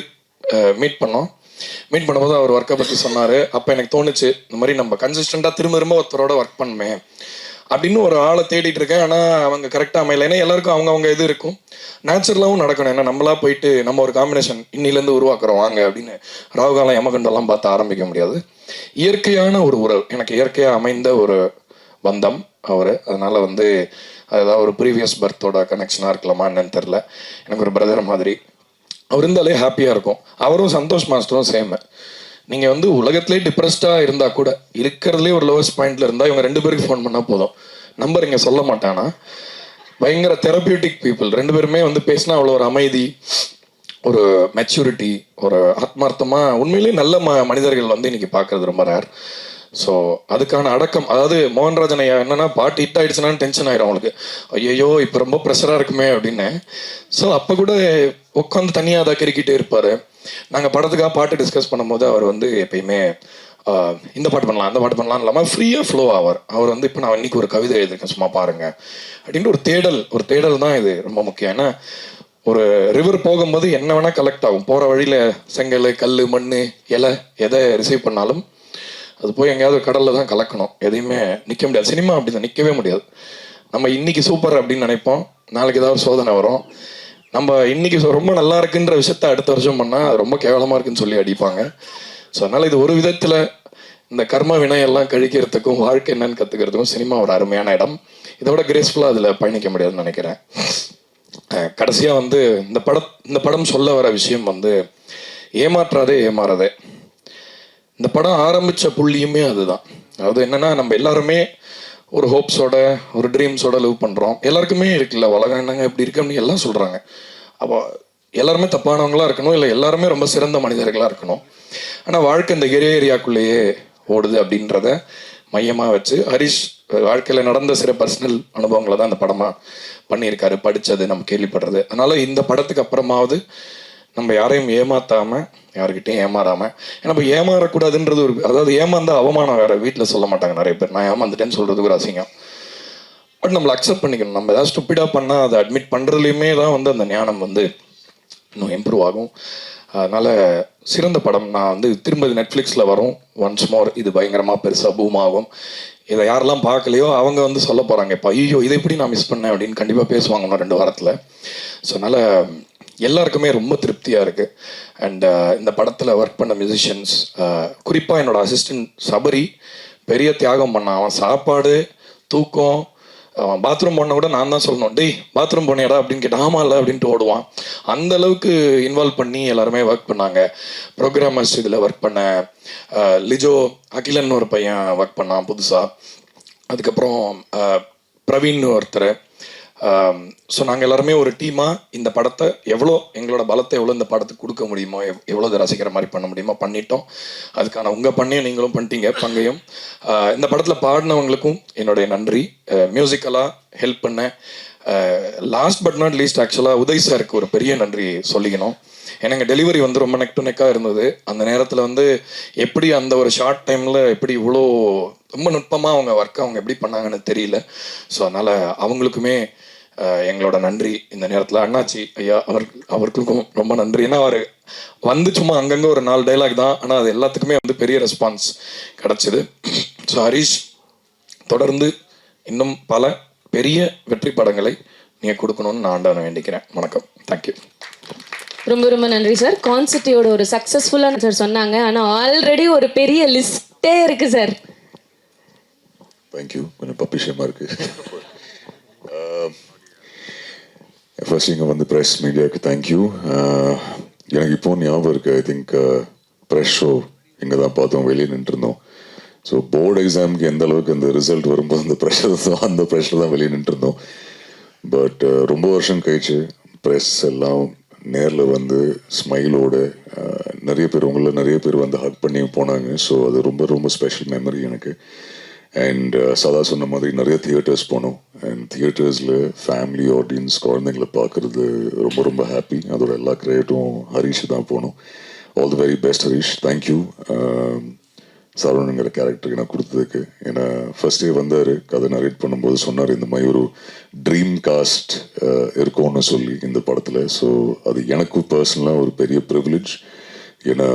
மீட் பண்ணும்போது அவர் ஒர்க்கை பற்றி சொன்னார். அப்போ எனக்கு தோணுச்சு இந்த மாதிரி நம்ம கன்சிஸ்டண்ட்டாக திரும்ப ஒருத்தரோட ஒர்க் பண்ணுமே அப்படின்னு ஒரு ஆளை தேடிட்டு இருக்கேன். ஆனால் அவங்க கரெக்டாக அமையல. ஏன்னா எல்லாருக்கும் அவங்க இது இருக்கும், நேச்சுரலாகவும் நடக்கணும். ஏன்னா நம்மளா போயிட்டு நம்ம ஒரு காம்பினேஷன் இன்னிலேருந்து உருவாக்குறோம் வாங்க அப்படின்னு ராகுகாலம் யமகண்டெல்லாம் பார்த்து ஆரம்பிக்க முடியாது. இயற்கையான ஒரு உறவு, எனக்கு இயற்கையாக அமைந்த ஒரு பந்தம் அவர். அதனால வந்து அதாவது ஒரு ப்ரீவியஸ் பர்த்தோட கனெக்ஷனாக இருக்கலாமா என்னன்னு தெரில. எனக்கு ஒரு பிரதர் மாதிரி அவர் இருந்தாலே ஹாப்பியாக இருக்கும். அவரும் சந்தோஷ் மாஸ்டரும் சேம். நீங்கள் வந்து உலகத்திலே டிப்ரெஸ்டாக இருந்தால் கூட இருக்கிறதுலே ஒரு லோவஸ்ட் பாயிண்ட்ல இருந்தால் இவங்க 2 பேருக்கு ஃபோன் பண்ணால் போதும். நம்பர் இங்கே சொல்ல மாட்டானா, பயங்கர தெரப்பியூட்டிக் பீப்புள். 2 பேருமே வந்து பேசினா அவ்வளோ ஒரு அமைதி, ஒரு மெச்சூரிட்டி, ஒரு ஆத்மார்த்தமாக உண்மையிலேயே நல்ல மனிதர்கள் வந்து இன்னைக்கு பார்க்கறது ரொம்ப ரேர். ஸோ அதுக்கான அடக்கம், அதாவது மோகன்ராஜன் ஐயா என்னன்னா பாட்டு ஹிட் ஆயிடுச்சுனான்னு டென்ஷன் ஆயிடும் அவங்களுக்கு. ஐயோ இப்போ ரொம்ப ப்ரெஷராக இருக்குமே அப்படின்னு. ஸோ அப்போ கூட உட்காந்து தனியாக அதை கிரிக்கிட்டே இருப்பார். நாங்கள் படத்துக்காக பாட்டு டிஸ்கஸ் பண்ணும்போது அவர் வந்து எப்பயுமே இந்த பாட்டு பண்ணலாம் அந்த பாட்டு பண்ணலாம் இல்லாமல் ஃப்ரீயாக ஃப்ளோ ஆவார். அவர் வந்து இப்போ நான் இன்னைக்கு ஒரு கவிதை எழுதிருக்கேன் சும்மா பாருங்க அப்படின்ட்டு ஒரு தேடல் தான் இது ரொம்ப முக்கியம். ஏன்னா ஒரு ரிவர் போகும்போது என்ன வேணால் கலெக்ட் ஆகும். போகிற வழியில் செங்கல் கல் மண் இலை எதை ரிசீவ் பண்ணாலும் அது போய் எங்கேயாவது கடலில் தான் கலக்கணும். எதையுமே நிற்க முடியாது. சினிமா அப்படி தான் நிற்கவே முடியாது. நம்ம இன்னைக்கு சூப்பர் அப்படின்னு நினைப்போம், நாளைக்கு ஏதாவது சோதனை வரும். நம்ம இன்னைக்கு ரொம்ப நல்லா இருக்குன்ற விஷயத்த அடுத்த வருஷம் பண்ணால் அது ரொம்ப கேவலமாக இருக்குன்னு சொல்லி அடிப்பாங்க. ஸோ அதனால் இது ஒரு விதத்தில் இந்த கர்ம வினையெல்லாம் கழிக்கிறதுக்கும் வாழ்க்கை என்னன்னு கற்றுக்கிறதுக்கும் சினிமா ஒரு அருமையான இடம். இதோட கிரேஸ்ஃபுல்லாக அதில் பயணிக்க முடியாதுன்னு நினைக்கிறேன். கடைசியாக வந்து இந்த படம் சொல்ல வர விஷயம் வந்து ஏமாற்றாதே ஏமாறதே. இந்த படம் ஆரம்பித்த புள்ளியுமே அதுதான். அதாவது என்னென்னா நம்ம எல்லாருமே ஒரு ஹோப்ஸோட ஒரு ட்ரீம்ஸோட லிவ் பண்ணுறோம். எல்லாருக்குமே இருக்குல்ல உலகம் என்னங்க இப்படி இருக்கு அப்படின்னு எல்லாம் சொல்கிறாங்க. அப்போ எல்லாருமே தப்பானவங்களாக இருக்கணும், இல்லை எல்லாருமே ரொம்ப சிறந்த மனிதர்களாக இருக்கணும். ஆனால் வாழ்க்கை இந்த கெரே ஏரியாக்குள்ளேயே ஓடுது அப்படின்றத மையமாக வச்சு ஹரிஷ் வாழ்க்கையில் நடந்த சில பர்சனல் அனுபவங்களை தான் இந்த படமாக பண்ணியிருக்காரு. படித்தது நம்ம கேள்விப்படுறது. அதனால் இந்த படத்துக்கு அப்புறமாவது நம்ம யாரையும் ஏமாத்தாமல் யாருக்கிட்டையும் ஏமாறாமல், ஏன்னா இப்போ ஏமாறக்கூடாதுன்றது ஒரு, அதாவது ஏமாந்தா அவமானம் வேறு, வீட்டில் சொல்ல மாட்டாங்க நிறைய பேர், நான் ஏமாந்துட்டேன்னு சொல்கிறதுக்கு ஒரு அசிங்கம். பட் நம்மளை அக்செப்ட் பண்ணிக்கணும். நம்ம ஏதாவது ஸ்டூப்பிடாக பண்ணால் அதை அட்மிட் பண்ணுறதுலையுமே தான் வந்து அந்த ஞானம் வந்து இன்னும் இம்ப்ரூவ் ஆகும். அதனால் சிறந்த படம். நான் வந்து திரும்ப நெட்ஃப்ளிக்ஸில் வரும் ஒன்ஸ் மோர். இது பயங்கரமாக பெருசாக பூம் ஆகும். இதை யாரெல்லாம் பார்க்கலையோ அவங்க வந்து சொல்ல போகிறாங்க, இப்போ ஐயோ இதை எப்படி நான் மிஸ் பண்ணேன் அப்படின்னு கண்டிப்பாக பேசுவாங்க இன்னும் 2 வாரத்தில். ஸோ அதனால் எல்லாருக்குமே ரொம்ப திருப்தியாக இருக்குது. அண்ட் இந்த படத்தில் ஒர்க் பண்ண மியூசிஷியன்ஸ், குறிப்பாக என்னோடய அசிஸ்டன்ட் சபரி பெரிய தியாகம் பண்ணான். அவன் சாப்பாடு, தூக்கம், அவன் பாத்ரூம் போன கூட நான் தான் சொல்லணும், டேய் பாத்ரூம் போனியாடா அப்படின்னு கேட்டால் ஆமா இல்லை அப்படின்ட்டு ஓடுவான். அந்த அளவுக்கு இன்வால்வ் பண்ணி எல்லாருமே ஒர்க் பண்ணாங்க. ப்ரோக்ராமர்ஸ் இதில் ஒர்க் பண்ண லிஜோ அகிலன் ஒரு பையன் ஒர்க் பண்ணான் புதுசாக. அதுக்கப்புறம் பிரவீன் ஒருத்தர். ஸோ நாங்கள் எல்லாருமே ஒரு டீமாக இந்த படத்தை எவ்வளோ எங்களோட பலத்தை எவ்வளோ இந்த படத்துக்கு கொடுக்க முடியுமோ, எவ்வளோ இதை ரசிக்கிற மாதிரி பண்ண முடியுமோ பண்ணிட்டோம். அதுக்கான உங்கள் பண்ணியும் நீங்களும் பண்ணிட்டீங்க பங்கையும். இந்த படத்தில் பாடினவங்களுக்கும் என்னுடைய நன்றி. மியூசிக்கலாக ஹெல்ப் பண்ண லாஸ்ட் பட் நாட் லீஸ்ட் ஆக்சுவலாக உதய் சாருக்கு ஒரு பெரிய நன்றி சொல்லிக்கணும். எனக்கு டெலிவரி வந்து ரொம்ப நெக் டு நெக்காக இருந்தது. அந்த நேரத்தில் வந்து எப்படி அந்த ஒரு ஷார்ட் டைமில் எப்படி இவ்வளோ ரொம்ப நுட்பமாக அவங்க ஒர்க் அவங்க எப்படி பண்ணாங்கன்னு தெரியல. ஸோ அதனால் அவங்களுக்குமே எங்களோட நன்றி இந்த நேரத்தில். அண்ணாச்சி ஐயா அவருக்கும் ரொம்ப நன்றி. ஏன்னா அவர் வந்து சும்மா அங்கங்கே ஒரு 4 டைலாக் தான், ஆனால் அது எல்லாத்துக்குமே வந்து பெரிய ரெஸ்பான்ஸ் கிடச்சிது. ஸோ ஹரிஷ், தொடர்ந்து இன்னும் பல பெரிய வெற்றி படங்களை நீங்கள் கொடுக்கணும்னு நான் ஆண்டவனை வேண்டிக்கிறேன். வணக்கம், தேங்க்யூ. ரொம்ப ரொம்ப நன்றி சார். கான்செப்டோட ஒரு சக்ஸஸ்ஃபுல்லான சார் சொன்னாங்க, ஆனால் ஆல்ரெடி ஒரு பெரிய லிஸ்ட்டே இருக்கு சார். தேங்க்யூ. கொஞ்சம் பப்பிஷமாக இருக்கு. ஃபர்ஸ்ட் இங்கே வந்து ப்ரெஸ் மீடியாவுக்கு தேங்க்யூ. எனக்கு இப்போ ஞாபகம் இருக்குது, ஐ திங்க் ப்ரெஸ் ஷோ இங்கே தான் பார்த்தோம், வெளியே நின்றுருந்தோம். ஸோ போர்டு எக்ஸாமுக்கு எந்த அளவுக்கு அந்த ரிசல்ட் வரும்போது அந்த ப்ரெஷர் தான் வெளியே நின்றுருந்தோம். பட் ரொம்ப வருஷம் கழிச்சு ப்ரெஸ் எல்லாம் நேரில் வந்து ஸ்மைலோட நிறைய பேர் வந்து ஹக் பண்ணி போனாங்க. ஸோ அது ரொம்ப ரொம்ப ஸ்பெஷல் மெமரி எனக்கு. அண்ட் சதா சொன்ன மாதிரி நிறைய தியேட்டர்ஸ் போனோம். அண்ட் தியேட்டர்ஸில் ஃபேமிலி ஆடியன்ஸ் குழந்தைங்களை பார்க்குறது ரொம்ப ரொம்ப ஹாப்பி. அதோட எல்லா கிரெடிட்டும் ஹரிஷ் தான் போனோம். All the very best Harish, thank you. சரவணங்கிற கேரக்டருக்கு நான் கொடுத்ததுக்கு. ஏன்னா ஃபர்ஸ்ட் டே வந்தார், கதை நரேட் பண்ணும்போது சொன்னார் இந்த மாதிரி ஒரு ட்ரீம் காஸ்ட் இருக்கும்னு சொல்லி இந்த படத்தில். ஸோ அது எனக்கும் பர்சனலாக ஒரு பெரிய ப்ரிவிலேஜ். ஏன்னா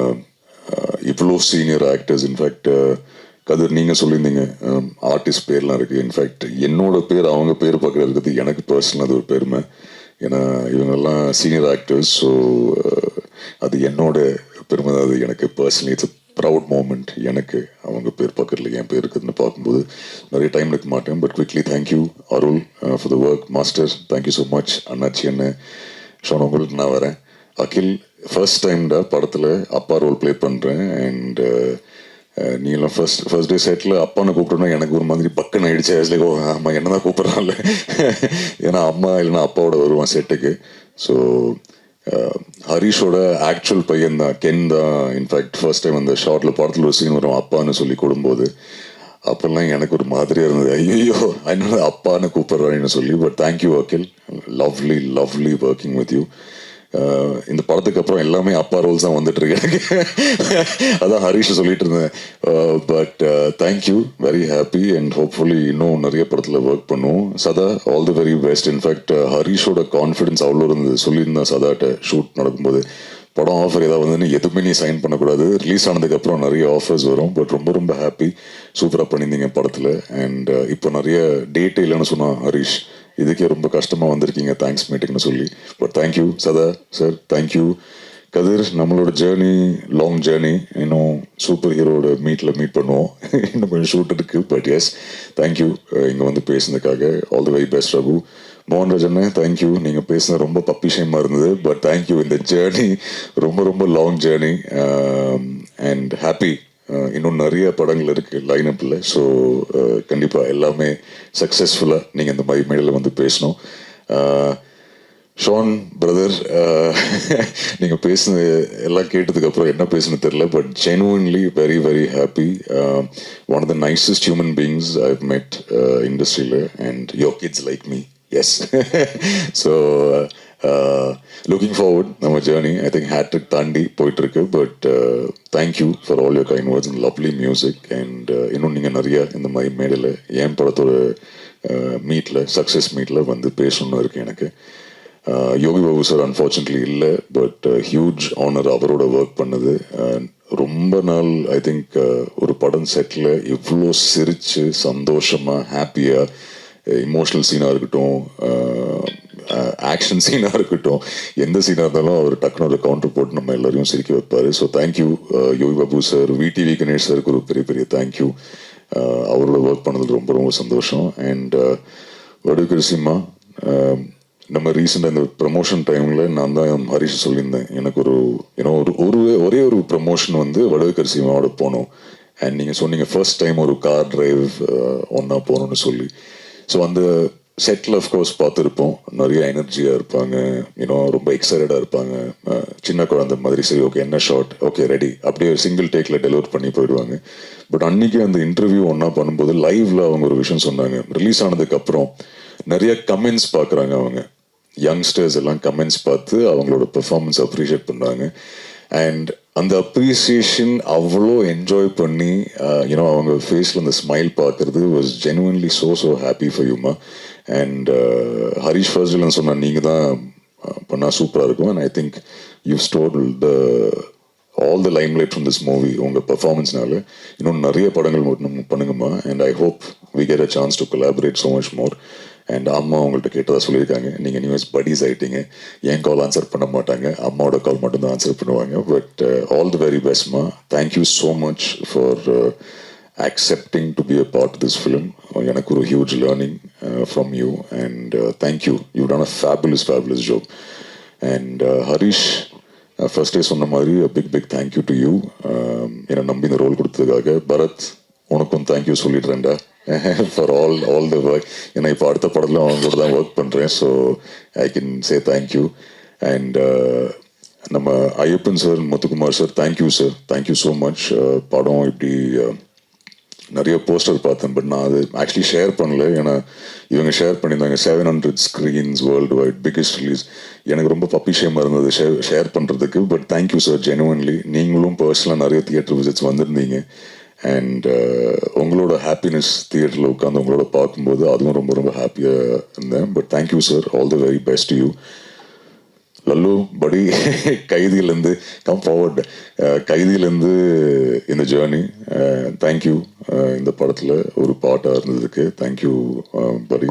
இவ்வளோ சீனியர் ஆக்டர்ஸ், இன்ஃபேக்ட் கதிர் நீங்கள் சொல்லியிருந்தீங்க ஆர்டிஸ்ட் பேர்லாம் இருக்குது. இன்ஃபேக்ட் என்னோட பேர் அவங்க பேர் பக்கம் இருக்கிறது எனக்கு பர்சனலாக அது ஒரு பெருமை. ஏன்னா இவங்கெல்லாம் சீனியர் ஆக்டர்ஸ். ஸோ அது என்னோட பெருமை தான். அது எனக்கு பர்சனலி இட்ஸ் ப்ரவுட் மூமெண்ட். எனக்கு அவங்க பேர் பக்கத்தில் என் பேர் இருக்குதுன்னு பார்க்கும்போது நிறைய டைம் எடுக்க மாட்டேன். But quickly thank you Arul for the work. Master thank you so much. அண்ணாச்சி என்ன ஷோன் உங்களுக்கு நான் வரேன். அகில் ஃபர்ஸ்ட் டைம் தான் படத்தில் அப்பா ரோல் ப்ளே பண்ணுறேன். அண்ட் நீலாம் ஃபர்ஸ்ட் டே செட்டில் அப்பான்னு கூப்பிட்டோன்னா எனக்கு ஒரு மாதிரி பக்குன்னு ஆகிடுச்சு. ஆஸ்லேயே ஆமாம் என்ன தான் கூப்பிட்றான்ல. ஏன்னா அம்மா இல்லைன்னா அப்பாவோட வருவான் செட்டுக்கு. ஸோ ஹரிஷோட ஆக்சுவல் பையன் தான், கென் தான். இன்ஃபேக்ட் ஃபர்ஸ்ட் டைம் அந்த ஷார்ட்டில் படத்தில் ஒரு சீன் வரும் அப்பான்னு சொல்லி கொடுக்கும்போது அப்போல்லாம் எனக்கு ஒரு மாதிரியாக இருந்தது, ஐயோ என்னோட அப்பான்னு கூப்பிட்றான்னு சொல்லி. But thank you Akhil, lovely working with you. இந்த படத்துக்கு அப்புறம் எல்லாமே அப்பா ரோல்ஸ் தான் வந்துட்டு இருக்கு எனக்கு. அதான் ஹரிஷ் சொல்லிட்டு இருந்தேன். But thank you, very happy. And hopefully இன்னும் நிறைய படத்தில் ஒர்க் பண்ணுவோம். Sadha all the very best. In fact ஹரிஷோட கான்ஃபிடன்ஸ் அவ்வளோ இருந்தது. சொல்லியிருந்தேன் சதாட்ட ஷூட் நடக்கும்போது, படம் ஆஃபர் ஏதாவது வந்து எதுவுமே நீ சைன் பண்ணக்கூடாது, ரிலீஸ் ஆனதுக்கப்புறம் நிறைய ஆஃபர்ஸ் வரும். பட் ரொம்ப ரொம்ப ஹாப்பி, சூப்பராக பண்ணியிருந்தீங்க படத்தில். அண்ட் இப்போ நிறைய டேட்டே இல்லைன்னு சொன்னான் ஹரிஷ், இதுக்கே ரொம்ப கஷ்டமாக வந்திருக்கீங்க தேங்க்ஸ் மீட்டிங்னு சொல்லி. பட் தேங்க்யூ சதா சார், தேங்க்யூ கதிர். நம்மளோட ஜேர்னி லாங் ஜேர்னி. இன்னும் சூப்பர் ஹீரோட மீட் பண்ணுவோம். இன்னும் கொஞ்சம் ஷூட் இருக்குது. பட் எஸ் தேங்க்யூ இங்கே வந்து பேசுனதுக்காக. All the very best Raghu. Mohanraj thank you. நீங்கள் பேசுனது ரொம்ப பப்பிஷயமாக இருந்தது. But thank you. இந்த ஜேர்னி ரொம்ப ரொம்ப லாங் ஜேர்னி. And happy. இன்னும் நிறைய படங்கள் இருக்குது லைனப்பில். ஸோ கண்டிப்பாக எல்லாமே சக்ஸஸ்ஃபுல்லாக நீங்கள் இந்த மாதிரி மேடையில் வந்து பேசணும். ஷான் பிரதர், நீங்கள் பேசுனது எல்லாம் கேட்டதுக்கப்புறம் என்ன பேசுன்னு தெரில. But genuinely very very happy. One of the nicest human beings I have met இண்டஸ்ட்ரியில். And your kids like me. Yes. So looking forward நம்ம ஜேர்னி. ஐ திங்க் ஹேட்ரிக் தாண்டி போயிட்டுருக்கு. But thank you for all your kind words and lovely music. And இன்னும் நீங்கள் நிறையா இந்த மாதிரி மேடையில் என் படத்தோட மீட்டில் சக்ஸஸ் மீட்டில் வந்து பேசணுன்னு இருக்குது எனக்கு. யோகி பாபு சார் அன்ஃபார்ச்சுனேட்லி இல்லை. பட் ஹியூஜ் ஆனர் அவரோட ஒர்க் பண்ணது. ரொம்ப நாள் ஐ திங்க் ஒரு படம் செட்டில் இவ்வளோ சிரிச்சு சந்தோஷமாக ஹாப்பியாக இமோஷனல் சீனாக இருக்கட்டும், ஆக்ஷன் சீனாக இருக்கட்டும், எந்த சீனாக இருந்தாலும் அவர் டக்குனு ஒரு கவுண்டர் போட்டு நம்ம எல்லாரையும் சிரிக்க வைப்பார். So thank you Yogi Babu sir, VTV Ganesh சாருக்கு ஒரு பெரிய பெரிய தேங்க்யூ. அவரோட ஒர்க் பண்ணது ரொம்ப ரொம்ப சந்தோஷம். அண்ட் வடுகரிசிம்மா, நம்ம ரீசெண்டாக இந்த ப்ரமோஷன் டைமில் நான் தான் ஹரிஷ் சொல்லியிருந்தேன், எனக்கு ஒரு ஒரே ஒரு ப்ரமோஷன் வந்து வடுகரிசிமாவோட போனோம். அண்ட் நீங்கள் சொன்னீங்க ஃபர்ஸ்ட் டைம் ஒரு கார் டிரைவ் ஒன்றா போகணுன்னு சொல்லி. ஸோ அந்த செட்டில் அஃப்கோர்ஸ் பார்த்துருப்போம், நிறைய எனர்ஜியாக இருப்பாங்க, ரொம்ப எக்ஸைட்டடாக இருப்பாங்க, சின்ன குழந்தை மாதிரி. சரி ஓகே என்ன ஷார்ட், ஓகே ரெடி, அப்படியே சிங்கிள் டேக்கில் டெலிவர் பண்ணி போயிடுவாங்க. பட் அன்றைக்கி அந்த இன்டர்வியூ ஒன்றா பண்ணும்போது லைவ்ல அவங்க ஒரு விஷயம் சொன்னாங்க. ரிலீஸ் ஆனதுக்கப்புறம் நிறைய கமெண்ட்ஸ் பார்க்குறாங்க அவங்க, யங்ஸ்டர்ஸ் எல்லாம் கமெண்ட்ஸ் பார்த்து அவங்களோட பெர்ஃபார்மன்ஸ் அப்ரிஷியேட் பண்ணுறாங்க. அண்ட் அந்த அப்ரிசியேஷன் அவ்வளோ என்ஜாய் பண்ணி அவங்க ஃபேஸில் அந்த ஸ்மைல் பார்க்குறது was genuinely so happy for யூமா. அண்ட் ஹரிஷ் ஃபர்ஸ்ட்ல சொன்ன நீங்கள் தான் பண்ணால் சூப்பராக இருக்கும். And I think you stole all the limelight from this movie உங்கள் பர்ஃபார்மன்ஸ்னால. இன்னும் நிறைய படங்கள் பண்ணுங்கம்மா. And I hope we get a chance to collaborate so much more. And அம்மா அவங்கள்ட்ட கேட்டதாக சொல்லியிருக்காங்க, நீங்கள் நியூஸ் படிஸ் ஆகிட்டீங்க, என் கால் ஆன்சர் பண்ண மாட்டாங்க, அம்மாவோட கால் மட்டும்தான் ஆன்சர் பண்ணுவாங்க. பட் ஆல் தி வெரி பெஸ்ட்மா. Thank you so much for accepting to be a part of this film. எனக்கு ஒரு huge learning from you, and thank you. You've done a fabulous job. And Harish, first day சொன்ன மாதிரி a big thank you to you. என்னை நம்பி இந்த role கொடுத்ததுக்காக. பரத், உனக்கும் thank you சொல்லிடுறேன்டா ஃபார் ஆல் த ஒர்க். ஏன்னா இப்போ அடுத்த படத்தில் அவங்களோட தான் ஒர்க் பண்ணுறேன். So I can say thank you. And நம்ம Ayyappan sir, Muthukumar sir, thank you sir, thank you so much. படம் இப்படி நிறைய போஸ்டர் பார்த்தேன், பட் நான் அது ஆக்சுவலி ஷேர் பண்ணல. ஏன்னா இவங்க ஷேர் பண்ணியிருந்தாங்க 700 screens world wide, biggest release. எனக்கு ரொம்ப பப்பி ஷேமாக இருந்தது ஷேர் பண்ணுறதுக்கு. But thank you sir, genuinely. நீங்களும் பர்சனலாக நிறைய தியேட்டர் விசிட்ஸ் வந்திருந்தீங்க. அண்ட் உங்களோட ஹாப்பினஸ் தியேட்டரில் உட்காந்து உங்களோட பார்க்கும்போது அதுவும் ரொம்ப ஹாப்பியாக இருந்தேன். But thank you sir, all the very best you. Lalu படி, கைதியிலேருந்து கம் ஃபார்வர்ட், கைதியிலேருந்து இந்த ஜேர்னி, தேங்க்யூ. இந்த படத்தில் ஒரு பாட்டாக இருந்ததுக்கு தேங்க்யூ படி.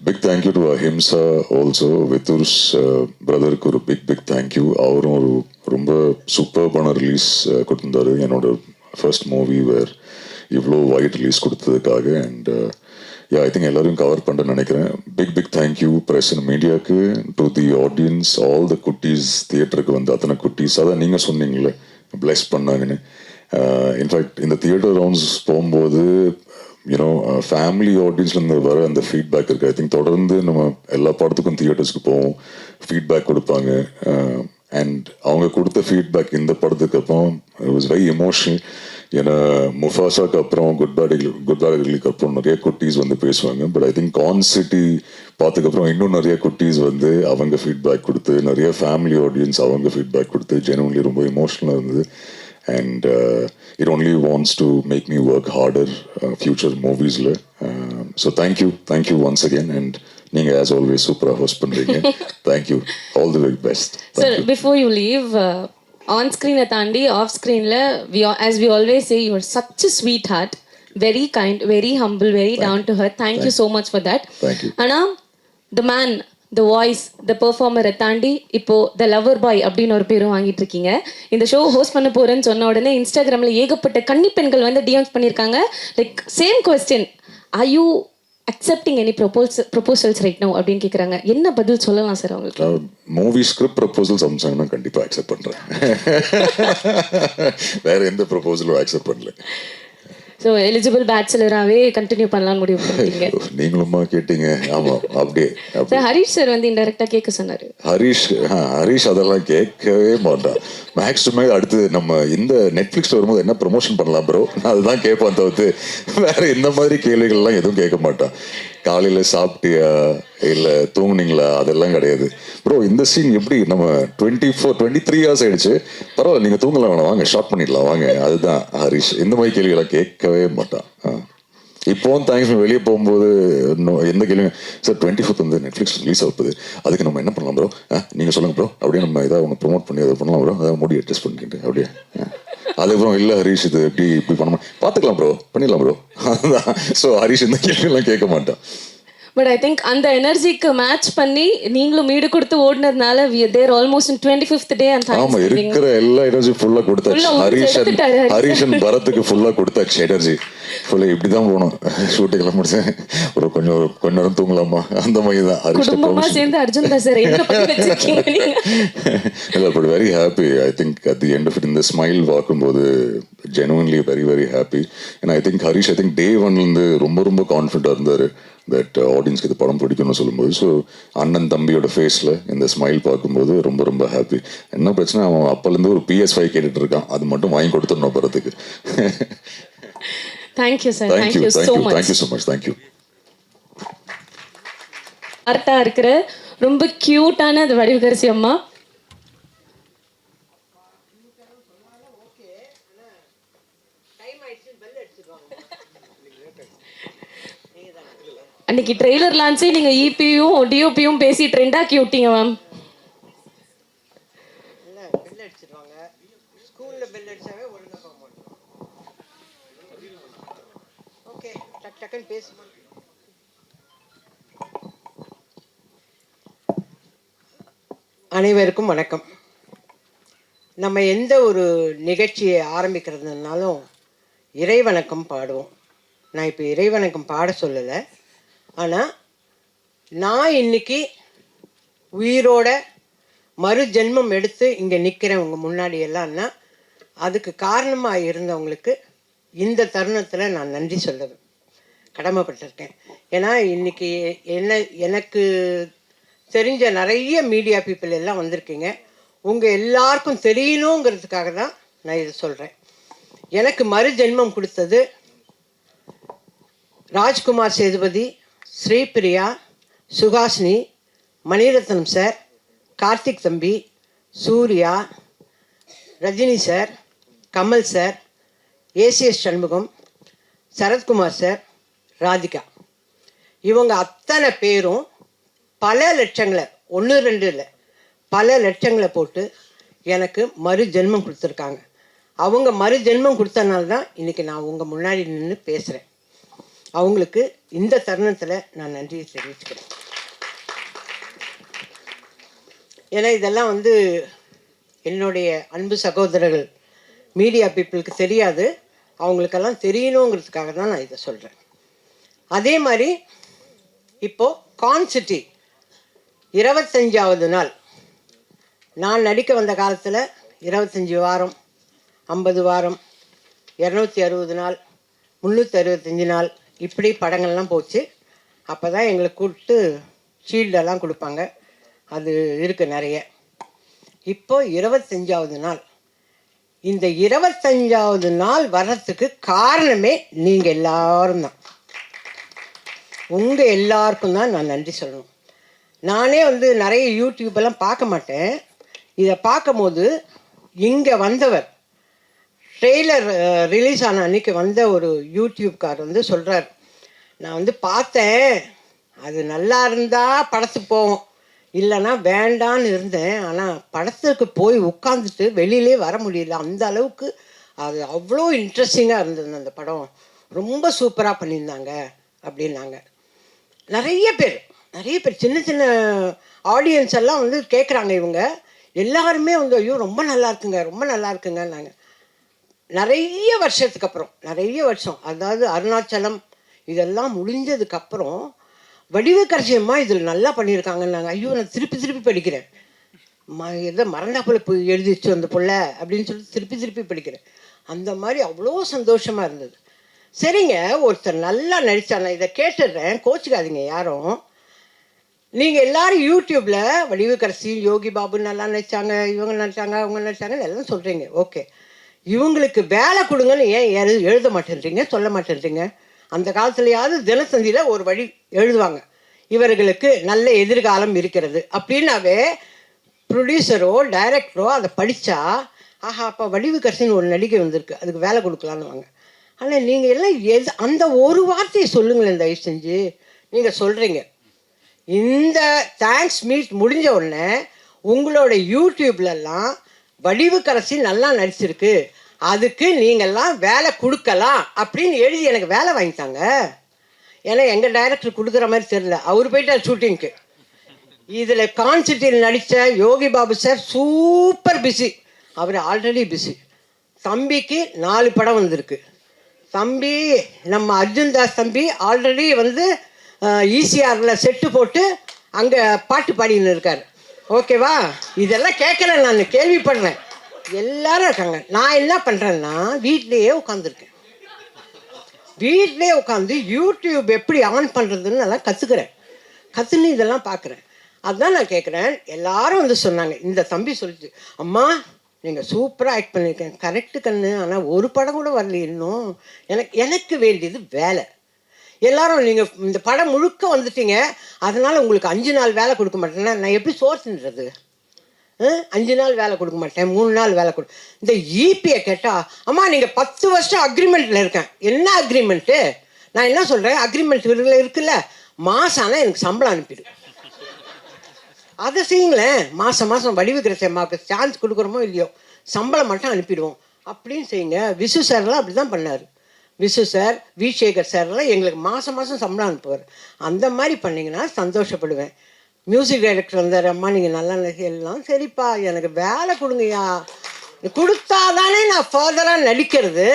Big thank you to Ahimsa also. Vithurs பிரதருக்கு ஒரு பிக் தேங்க்யூ. அவரும் ஒரு ரொம்ப சூப்பர்பான ரிலீஸ் கொடுத்துருந்தாரு. என்னோட ஃபர்ஸ்ட் மூவி வேர் இவ்வளோ வைட் ரிலீஸ் கொடுத்ததுக்காக. அண்ட் ஐ திங்க் எல்லாரையும் கவர் பண்ணுறேன்னு நினைக்கிறேன். பிக் தேங்க்யூ ப்ரெஸ் அண்ட் மீடியாவுக்கு, to the audience, all the குட்டீஸ், தியேட்டருக்கு வந்து அத்தனை குட்டீஸ். அதான் நீங்கள் சொன்னீங்களே பிளஸ் பண்ணாங்கன்னு. இன்ஃபேக்ட் இந்த தியேட்டர் ரவுண்ட்ஸ் போகும்போது ஃபேமிலி ஆடியன்ஸ்லேருந்து வர அந்த ஃபீட்பேக் இருக்குது. ஐ திங்க் தொடர்ந்து நம்ம எல்லா படத்துக்கும் தியேட்டர்ஸ்க்கு போவோம், ஃபீட்பேக் கொடுப்பாங்க. அண்ட் அவங்க கொடுத்த ஃபீட்பேக் இந்த படத்துக்கு அப்புறம் இட் வாஸ் வெரி எமோஷனல். ஏன்னா முஃபாசாக்கு அப்புறம் குட் பேட் அப்புறம் நிறைய குட்டீஸ் வந்து பேசுவாங்க. But I think con city பார்த்ததுக்கப்புறம் இன்னும் நிறைய குட்டீஸ் வந்து அவங்க ஃபீட்பேக் கொடுத்து, நிறைய ஃபேமிலி ஆடியன்ஸ் அவங்க ஃபீட்பேக் கொடுத்து, ஜெனுவன்லி ரொம்ப எமோஷனலாக இருந்தது. And it only wants to make me work harder future மூவிஸில். So thank you once again. And நீங்கள் ஆஸ் ஆல்வேஸ் சூப்பராக ஹோஸ்ட் பண்ணுறீங்க. Thank you, all the very best. Sir, before you leave, on ஸ்க்ரீனை தாண்டி ஆஃப் ஸ்க்ரீனில் as we always say, you are such a sweetheart, very kind, very humble, very down to earth. Thank you so much for that. ஆனால் the man, the voice, the performer தாண்டி இப்போ the lover boy அப்படின்னு ஒரு பேரும் வாங்கிட்டு இருக்கீங்க. இந்த show host பண்ண போறேன்னு சொன்ன உடனே இன்ஸ்டாகிராமில் ஏகப்பட்ட கன்னி பெண்கள் வந்து டிஎம்ஸ் பண்ணியிருக்காங்க. Like same question, are you accepting any proposals right now அப்படின்னு கேட்குறாங்க. என்ன பதில் சொல்லலாம் சார் அவங்களுக்கு? மூவி ஸ்கிரிப்ட் ப்ரப்போசல்ஸ் அம்சாங்கன்னா கண்டிப்பாக அக்செப்ட் பண்ணுறேன். வேற எந்த ப்ரப்போசலும் அக்செப்ட் பண்ணல. ஸோ எலிஜிபிள் பேச்சுலராகவே கண்டினியூ பண்ணலாம்னு முடிவு பண்ணிட்டீங்க. நீங்களுமா கேட்டீங்க? ஆமாம், அப்படியே. சார், ஹரிஷ் சார் வந்து இன்டெரக்டாக கேட்க சொன்னார். ஹரிஷ் அதெல்லாம் கேட்கவே மாட்டான். மேக்ஸ் டு மேக்ஸ் அடுத்து நம்ம இந்த நெட்ஃப்ளிக்ஸில் வரும்போது என்ன ப்ரொமோஷன் பண்ணலாம் ப்ரோ, நான் அதுதான் கேட்பேன் தவிர்த்து வேற இந்த மாதிரி கேள்விகள்லாம் எதுவும் கேட்க மாட்டான். காலையில் சாப்பிட்டியா இல்லை தூங்குனீங்களா அதெல்லாம் கிடையாது. ப்ரோ இந்த சீன் எப்படி, நம்ம 23 hours ஆயிடுச்சு, பரவாயில்ல நீங்கள் தூங்கலாம், வேணாம் வாங்க ஷார்ட் பண்ணிடலாம் வாங்க. அதுதான் ஹரிஷ். இந்த மாதிரி கேள்விகளாம் கேட்கவே மாட்டான். இப்போவும் தேங்க்ஸ் வெளியே போகும்போது எந்த கேள்வியும், சார் 24th வந்து நெட்ஃப்ளிக்ஸ் ரிலீஸ் ஆகுது, அதுக்கு நம்ம என்ன பண்ணலாம் ப்ரோ, நீங்கள் சொல்லுங்கள் ப்ரோ, அப்படியே நம்ம இதாக ஒன்று ப்ரொமோட் பண்ணி அதை பண்ணலாம் ப்ரோ, அதை மூடி அட்ஜஸ்ட் பண்ணிக்கிட்டு அப்படியே அதுக்கப்புறம் இல்லை ஹரிஷ் இது இப்படி பண்ண பார்த்துக்கலாம் ப்ரோ, பண்ணிடலாம் ப்ரோ. அதுதான். ஸோ ஹரிஷ் இந்த கேள்வியெல்லாம் கேட்க மாட்டான். பட் ஐ திங்க் அந்த எனர்ஜிக்கு மேட்ச் பண்ணி நீங்களும் மீடு கொடுத்து ஓடினதுனால தேர் almost in 25th day and ஆமா, இருக்கிற எல்லா எனர்ஜி ஃபுல்லா கொடுத்தாச்சு. ஹரிஷன் பரத்துக்கு ஃபுல்லா கொடுத்தாச்சு எனர்ஜி ஃபுல்லா. இப்படிதான் போகணும். ஷூட்டிங்லாம் முடிச்சேன், கொஞ்சம் நேரம் தூங்கலாமா அந்த மாதிரி தான். குடும்பமா சேர்ந்து அர்ஜுன் தாஸ் சார் என்ன பண்ணி வச்சிருக்கீங்க நீங்க? இல்லை, but very happy. I think at the end of it இந்த ஸ்மைல் பார்க்கும்போது ஜெனுவன்லி வெரி வெரி ஹாப்பி. ஏன்னா ஐ திங்க் ஹரிஷ் டே ஒன்லேருந்து ரொம்ப கான்ஃபிடண்டாக இருந்தார் தட் ஆடியன்ஸ்க்கு இது படம் பிடிக்கும்னு சொல்லும்போது. ஸோ அண்ணன் தம்பியோட ஃபேஸில் இந்த ஸ்மைல் பார்க்கும்போது ரொம்ப ஹாப்பி. என்ன பிரச்சனை, அவன் அப்போலேருந்து ஒரு PS5 கேட்டுட்டு இருக்கான், அது மட்டும் வாங்கி கொடுத்துடணும் படத்துக்கு. Thank you sir, thank you so much. Thank you. ஆர்ட்டா இருக்கிற ரொம்ப கியூட்டான அது வடிவகரசி அம்மா. அன்னைக்கு ட்ரெய்லர் லான்ச்சே நீங்க EPயும் DOPயும் பேசி ட்ரெண்டாக்கி விட்டீங்க மேம். பெல் அடிச்சிருவாங்க, ஸ்கூல்ல பெல் அடிச்சாவே ஒழுங்கா போக மாட்டோம். ஓகே, டக்குன்னு பேசு. அனைவருக்கும் வணக்கம். நம்ம எந்த ஒரு நிகழ்ச்சியை ஆரம்பிக்கிறதுனாலும் இறைவணக்கம் பாடுவோம். நான் இப்போ இறைவணக்கம் பாட சொல்லலை, ஆனால் நான் இன்னைக்கு உயிரோட மறு ஜென்மம் எடுத்து இங்கே நிற்கிறேன் உங்கள் முன்னாடி எல்லாம்னா அதுக்கு காரணமாக இருந்தவங்களுக்கு இந்த தருணத்தில் நான் நன்றி சொல்ல கடமைப்பட்டிருக்கேன். ஏன்னா இன்னைக்கு எனக்கு தெரிஞ்ச நிறைய மீடியா பீப்புள் எல்லாம் வந்திருக்கீங்க. உங்கள் எல்லாருக்கும் தெரியணுங்கிறதுக்காக தான் நான் இதை சொல்கிறேன். எனக்கு மறு ஜென்மம் கொடுத்தது ராஜ்குமார் சேதுபதி, ஸ்ரீபிரியா, சுகாசினி, மணிரத்னம் சார், கார்த்திக் தம்பி, Suriya, Rajini sir, Kamal sir, ACS Shanmugam, Sarathkumar sir, Radhika. இவங்க அத்தனை பேரும் பல லட்சங்களை, 1-2 இல்லை, பல லட்சங்களை போட்டு எனக்கு மறு ஜென்மம் கொடுத்துருக்காங்க. அவங்க மறு ஜென்மம் கொடுத்தனால தான் இன்றைக்கி நான் உங்கள் முன்னாடி நின்று பேசுகிறேன். அவங்களுக்கு இந்த தருணத்தில் நான் நன்றியை தெரிவிச்சுக்கிறேன். ஏன்னா இதெல்லாம் என்னுடைய அன்பு சகோதரர்கள் மீடியா பீப்புளுக்கு தெரியாது, அவங்களுக்கெல்லாம் தெரியணுங்கிறதுக்காக தான் நான் இதை சொல்கிறேன். அதே மாதிரி இப்போது கான்சிட்டி 25வது நாள். நான் நடிக்க வந்த காலத்தில் 25 வாரம், 50 வாரம், 260 நாள், 365 நாள் இப்படி படங்கள்லாம் போச்சு. அப்போ தான் எங்களை கூப்பிட்டு ஷீல்டெல்லாம் கொடுப்பாங்க, அது இருக்குது நிறைய. இப்போ 25வது நாள். இந்த 25வது நாள் வர்றதுக்கு காரணமே நீங்கள் எல்லாரும் தான். உங்கள் எல்லாருக்கும் தான் நான் நன்றி சொல்லணும். நானே நிறைய யூடியூப்பெல்லாம் பார்க்க மாட்டேன். இதை பார்க்கும்போது இங்கே வந்தவர் ட்ரெய்லர் ரிலீஸ் ஆன அன்றைக்கி வந்த ஒரு யூடியூப்கார் சொல்கிறார், நான் பார்த்தேன், அது நல்லா இருந்தால் படத்துக்கு போவோம், இல்லைன்னா வேண்டான்னு இருந்தேன், ஆனால் படத்துக்கு போய் உட்காந்துட்டு வெளியிலே வர முடியல, அந்த அளவுக்கு அது அவ்வளோ இன்ட்ரெஸ்டிங்காக இருந்தது அந்த படம், ரொம்ப சூப்பராக பண்ணியிருந்தாங்க அப்படின்னாங்க. நிறைய பேர் சின்ன சின்ன ஆடியன்ஸ் எல்லாம் கேட்குறாங்க. இவங்க எல்லாருமே ஐயோ ரொம்ப நல்லா இருக்குங்கன்னாங்க. நிறைய வருஷத்துக்கு அப்புறம், நிறைய வருஷம், அதாவது அருணாச்சலம் இதெல்லாம் முடிஞ்சதுக்கப்புறம் வடிவக்கரசியம்மா இதில் நல்லா பண்ணியிருக்காங்கன்னாங்க. ஐயோ நான் திருப்பி படிக்கிறேன், எதை மறந்தா போல எழுதிச்சு அந்த பிள்ளை அப்படின்னு சொல்லி திருப்பி படிக்கிறேன். அந்த மாதிரி அவ்வளோ சந்தோஷமாக இருந்தது. சரிங்க, ஒருத்தர் நல்லா நடித்தா, நான் இதை கேட்டுடுறேன், கோச்சிக்காதீங்க யாரும். நீங்கள் எல்லோரும் யூடியூப்பில் வடிவக்கரசி, யோகி பாபு நல்லா நடித்தாங்க, இவங்க நடித்தாங்க, அவங்க நடித்தாங்கன்னு எல்லாம் சொல்கிறீங்க. ஓகே, இவங்களுக்கு வேலை கொடுங்கன்னு ஏன் எழுத மாட்டேன்றீங்க, சொல்ல மாட்டேன்றீங்க? அந்த காலத்துலையாவது தினத்தந்தியில் ஒரு வழி எழுதுவாங்க, இவர்களுக்கு நல்ல எதிர்காலம் இருக்கிறது அப்படின்னாவே ப்ரொடியூசரோ டைரக்டரோ அதை படித்தா, ஆஹா அப்போ வடிவக்கரசின்னு ஒரு நடிகை வந்திருக்கு, அதுக்கு வேலை கொடுக்கலான்னு வாங்க. ஆனால் நீங்கள் எல்லாம் அந்த ஒரு வார்த்தையை சொல்லுங்களேன் தயவு செஞ்சு. நீங்கள் சொல்கிறீங்க இந்த தேங்க்ஸ் மீட் முடிஞ்ச உடனே உங்களோட யூடியூப்லலாம் வடிவக்கரசி நல்லா நடிச்சிருக்கு, அதுக்கு நீங்கள்லாம் வேலை கொடுக்கலாம் அப்படின்னு எழுதி எனக்கு வேலை வாங்கித்தாங்க. ஏன்னா எங்கள் டைரக்டர் கொடுக்குற மாதிரி தெரியல, அவர் போயிட்டார் ஷூட்டிங்க்கு. இதில் கான்சிட்டியில் நடித்த Yogi Babu sir super busy, அவர் ஆல்ரெடி பிஸி. தம்பிக்கு 4 படம் வந்திருக்கு. தம்பி நம்ம அர்ஜுன் தாஸ் தம்பி ஆல்ரெடி வந்து ஈசிஆரில் செட்டு போட்டு அங்கே பாட்டு பாடின்னு இருக்கார். ஓகேவா? இதெல்லாம் கேட்குறேன், நான் கேள்விப்படுறேன். எல்லாரும் இருக்காங்க. நான் என்ன பண்ணுறேன்னா வீட்லேயே உட்காந்துருக்கேன். வீட்லேயே உட்காந்து யூடியூப் எப்படி ஆன் பண்ணுறதுன்னு நல்லா கற்றுன்னு இதெல்லாம் பார்க்குறேன். அதுதான் நான் கேட்குறேன். எல்லாரும் வந்து சொன்னாங்க, இந்த தம்பி சொல்லிச்சு, அம்மா நீங்கள் சூப்பராக ஆக்ட் பண்ணியிருக்கேன். கரெக்டு கண்ணு, ஆனால் ஒரு படம் கூட வரல இன்னும். எனக்கு வேண்டியது வேலை. எல்லாரும் நீங்கள் இந்த படம் முழுக்க வந்துட்டீங்க, அதனால் உங்களுக்கு 5 நாள் வேலை கொடுக்க மாட்டேன்னா நான் எப்படி சோர்ஸ்ன்றது? 5 நாள் வேலை கொடுக்க மாட்டேன், 3 நாள் வேலை இந்த ஈபியை கேட்டால், அம்மா நீங்கள் 10 வருஷம் அக்ரிமெண்ட்டில் இருக்கேன். என்ன அக்ரிமெண்ட்டு? நான் என்ன சொல்கிறேன், அக்ரிமெண்ட் இருக்குல்ல, மாதம் ஆனால் எனக்கு சம்பளம் அனுப்பிடு. அதை செய்யுங்களேன். மாதம் வடிவுக்கிற அம்மாவுக்கு சான்ஸ் கொடுக்குறோமோ இல்லையோ, சம்பளம் மட்டும் அனுப்பிடுவோம் அப்படின்னு செய்யுங்க. விசு சார்லாம் அப்படி தான் பண்ணார். விசு சார், வி சேகர் சார்லாம் எங்களுக்கு மாதம் சம்பளம் அனுப்புவார். அந்த மாதிரி பண்ணிங்கன்னா சந்தோஷப்படுவேன். மியூசிக் டைரக்டர் வந்தார், அம்மா நீங்கள் நல்லா எல்லாம் சரிப்பா, எனக்கு வேலை கொடுங்கய்யா, கொடுத்தா தானே நான் ஃபர்தராக நடிக்கிறது.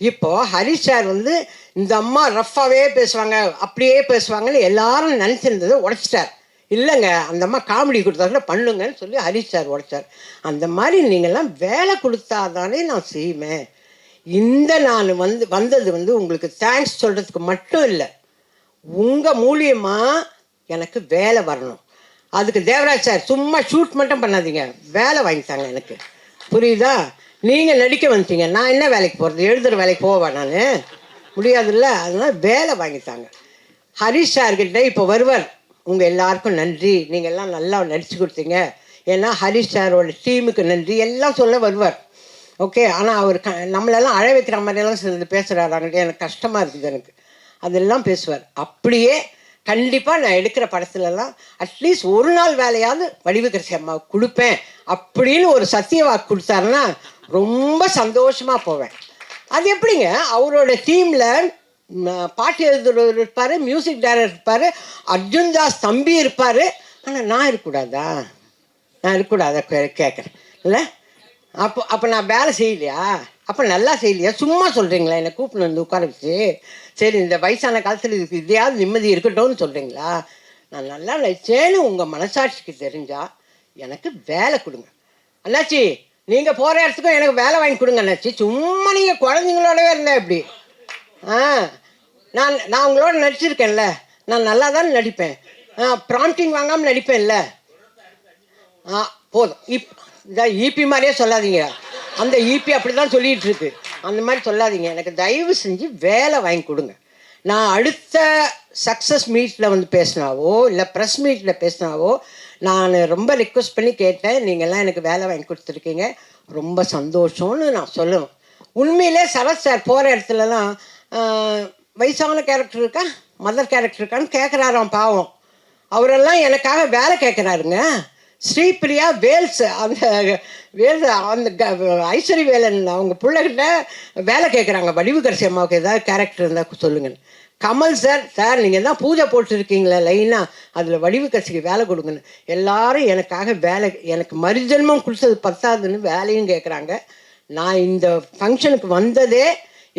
இப்போது ஹரிஷ் சார் வந்து இந்த அம்மா ரஃப்பாகவே பேசுவாங்க, அப்படியே பேசுவாங்கன்னு எல்லாரும் நினச்சிருந்ததை உடைச்சிட்டார். இல்லைங்க, அந்த அம்மா காமெடி கொடுத்தாங்க பண்ணுங்கன்னு சொல்லி ஹரிஷ் சார் உடைச்சார். அந்த மாதிரி நீங்கள்லாம் வேலை கொடுத்தா தானே நான் செய்வேன். நான் வந்தது வந்து உங்களுக்கு தேங்க்ஸ் சொல்கிறதுக்கு மட்டும் இல்லை, உங்கள் மூலியமாக எனக்கு வேலை வரணும். அதுக்கு தேவராஜ் சார் சும்மா ஷூட் மட்டும் பண்ணாதீங்க, வேலை வாங்கித்தாங்க எனக்கு. புரியுதா? நீங்கள் நடிக்க வந்துட்டீங்க, நான் என்ன வேலைக்கு போகிறது? எழுதுகிற வேலைக்கு போவேன் நான்? முடியாதுல்ல. அதனால் வேலை வாங்கித்தாங்க. ஹரிஷ் சார்கிட்ட இப்போ வருவார். உங்கள் எல்லாருக்கும் நன்றி, நீங்கள் எல்லாம் நல்லா நடித்து கொடுத்தீங்க. ஏன்னா ஹரிஷ் சாரோட டீமுக்கு நன்றி எல்லாம் சொல்ல வருவார். ஓகே. ஆனால் அவர் நம்மளெல்லாம் அழ வைக்கிற மாதிரியெல்லாம் சிலது பேசுகிறாராங்க, எனக்கு கஷ்டமாக இருக்குது. எனக்கு அதெல்லாம் பேசுவார். அப்படியே கண்டிப்பாக நான் எடுக்கிற படத்துலலாம் அட்லீஸ்ட் ஒரு நாள் வேலையாவது வடிவுக்கரசி அம்மாவுக்கு கொடுப்பேன் அப்படின்னு ஒரு சத்திய வாக்கு கொடுத்தாருன்னா ரொம்ப சந்தோஷமாக போவேன். அது எப்படிங்க, அவரோட டீமில் பாட்டு எழுதுறவர் இருப்பார், மியூசிக் டைரக்டர் இருப்பார், அர்ஜுன் தாஸ் தம்பி இருப்பார். ஆனால் நான் இருக்கக்கூடாதா? நான் இருக்கக்கூடாதா கேட்குறேன் இல்லை? அப்போ நான் வேலை செய்யலையா? அப்போ நல்லா செய்யலையா? சும்மா சொல்கிறீங்களா? என்னை கூப்பிட்டு வந்து உட்கார வச்சு, சரி இந்த வயசான காலத்தில் இதுக்கு இதையாவது நிம்மதி இருக்கட்டும்னு சொல்கிறீங்களா? நான் நல்லா நடிச்சேன்னு உங்கள் மனசாட்சிக்கு தெரிஞ்சால் எனக்கு வேலை கொடுங்க அண்ணாச்சி. நீங்கள் போகிற இடத்துக்கும் எனக்கு வேலை வாங்கி கொடுங்க அண்ணாச்சி. சும்மா நீங்கள் குழந்தைங்களோடவே இருந்தேன் இப்படி. நான் உங்களோட நடிச்சிருக்கேன்ல, நான் நல்லா தான் நடிப்பேன். ப்ராம்ப்டிங் வாங்காமல் நடிப்பேன்ல. போதும். இந்த ஈபி மாதிரியே சொல்லாதீங்க, அந்த ஈபி அப்படி தான் சொல்லிகிட்டு இருக்கு. அந்த மாதிரி சொல்லாதீங்க. எனக்கு தயவு செஞ்சு வேலை வாங்கி கொடுங்க. நான் அடுத்த சக்ஸஸ் மீட்டில் வந்து பேசினாவோ இல்லை ப்ரெஸ் மீட்டில் பேசினாவோ நான் ரொம்ப ரிக்வெஸ்ட் பண்ணி கேட்டேன், நீங்கள்லாம் எனக்கு வேலை வாங்கி கொடுத்துருக்கீங்க, ரொம்ப சந்தோஷம்னு நான் சொல்லணும். உண்மையிலே சரத் சார் போகிற இடத்துலலாம் வயசான கேரக்டர் இருக்கா, மதர் கேரக்டர் இருக்கான்னு கேட்குறாராம். பாவம், அவரெல்லாம் எனக்காக வேலை கேட்குறாருங்க. ஸ்ரீபிரியா வேல்ஸ், அந்த ஐஸ்வரி வேலன் அவங்க பிள்ளைகிட்ட வேலை கேட்குறாங்க, வடிவுக்கரசி அம்மாவுக்கு ஏதாவது கேரக்டர் இருந்தால் சொல்லுங்கன்னு. கமல் சார் நீங்கள் தான் பூஜை போட்டுருக்கீங்களே லைனாக, அதில் வடிவுக்கரசிக்கு வேலை கொடுங்கன்னு. எல்லாரும் எனக்காக வேலை, எனக்கு மறுஜென்மம் கொடுத்தது பத்தாதுன்னு வேலையும் கேட்குறாங்க. நான் இந்த ஃபங்க்ஷனுக்கு வந்ததே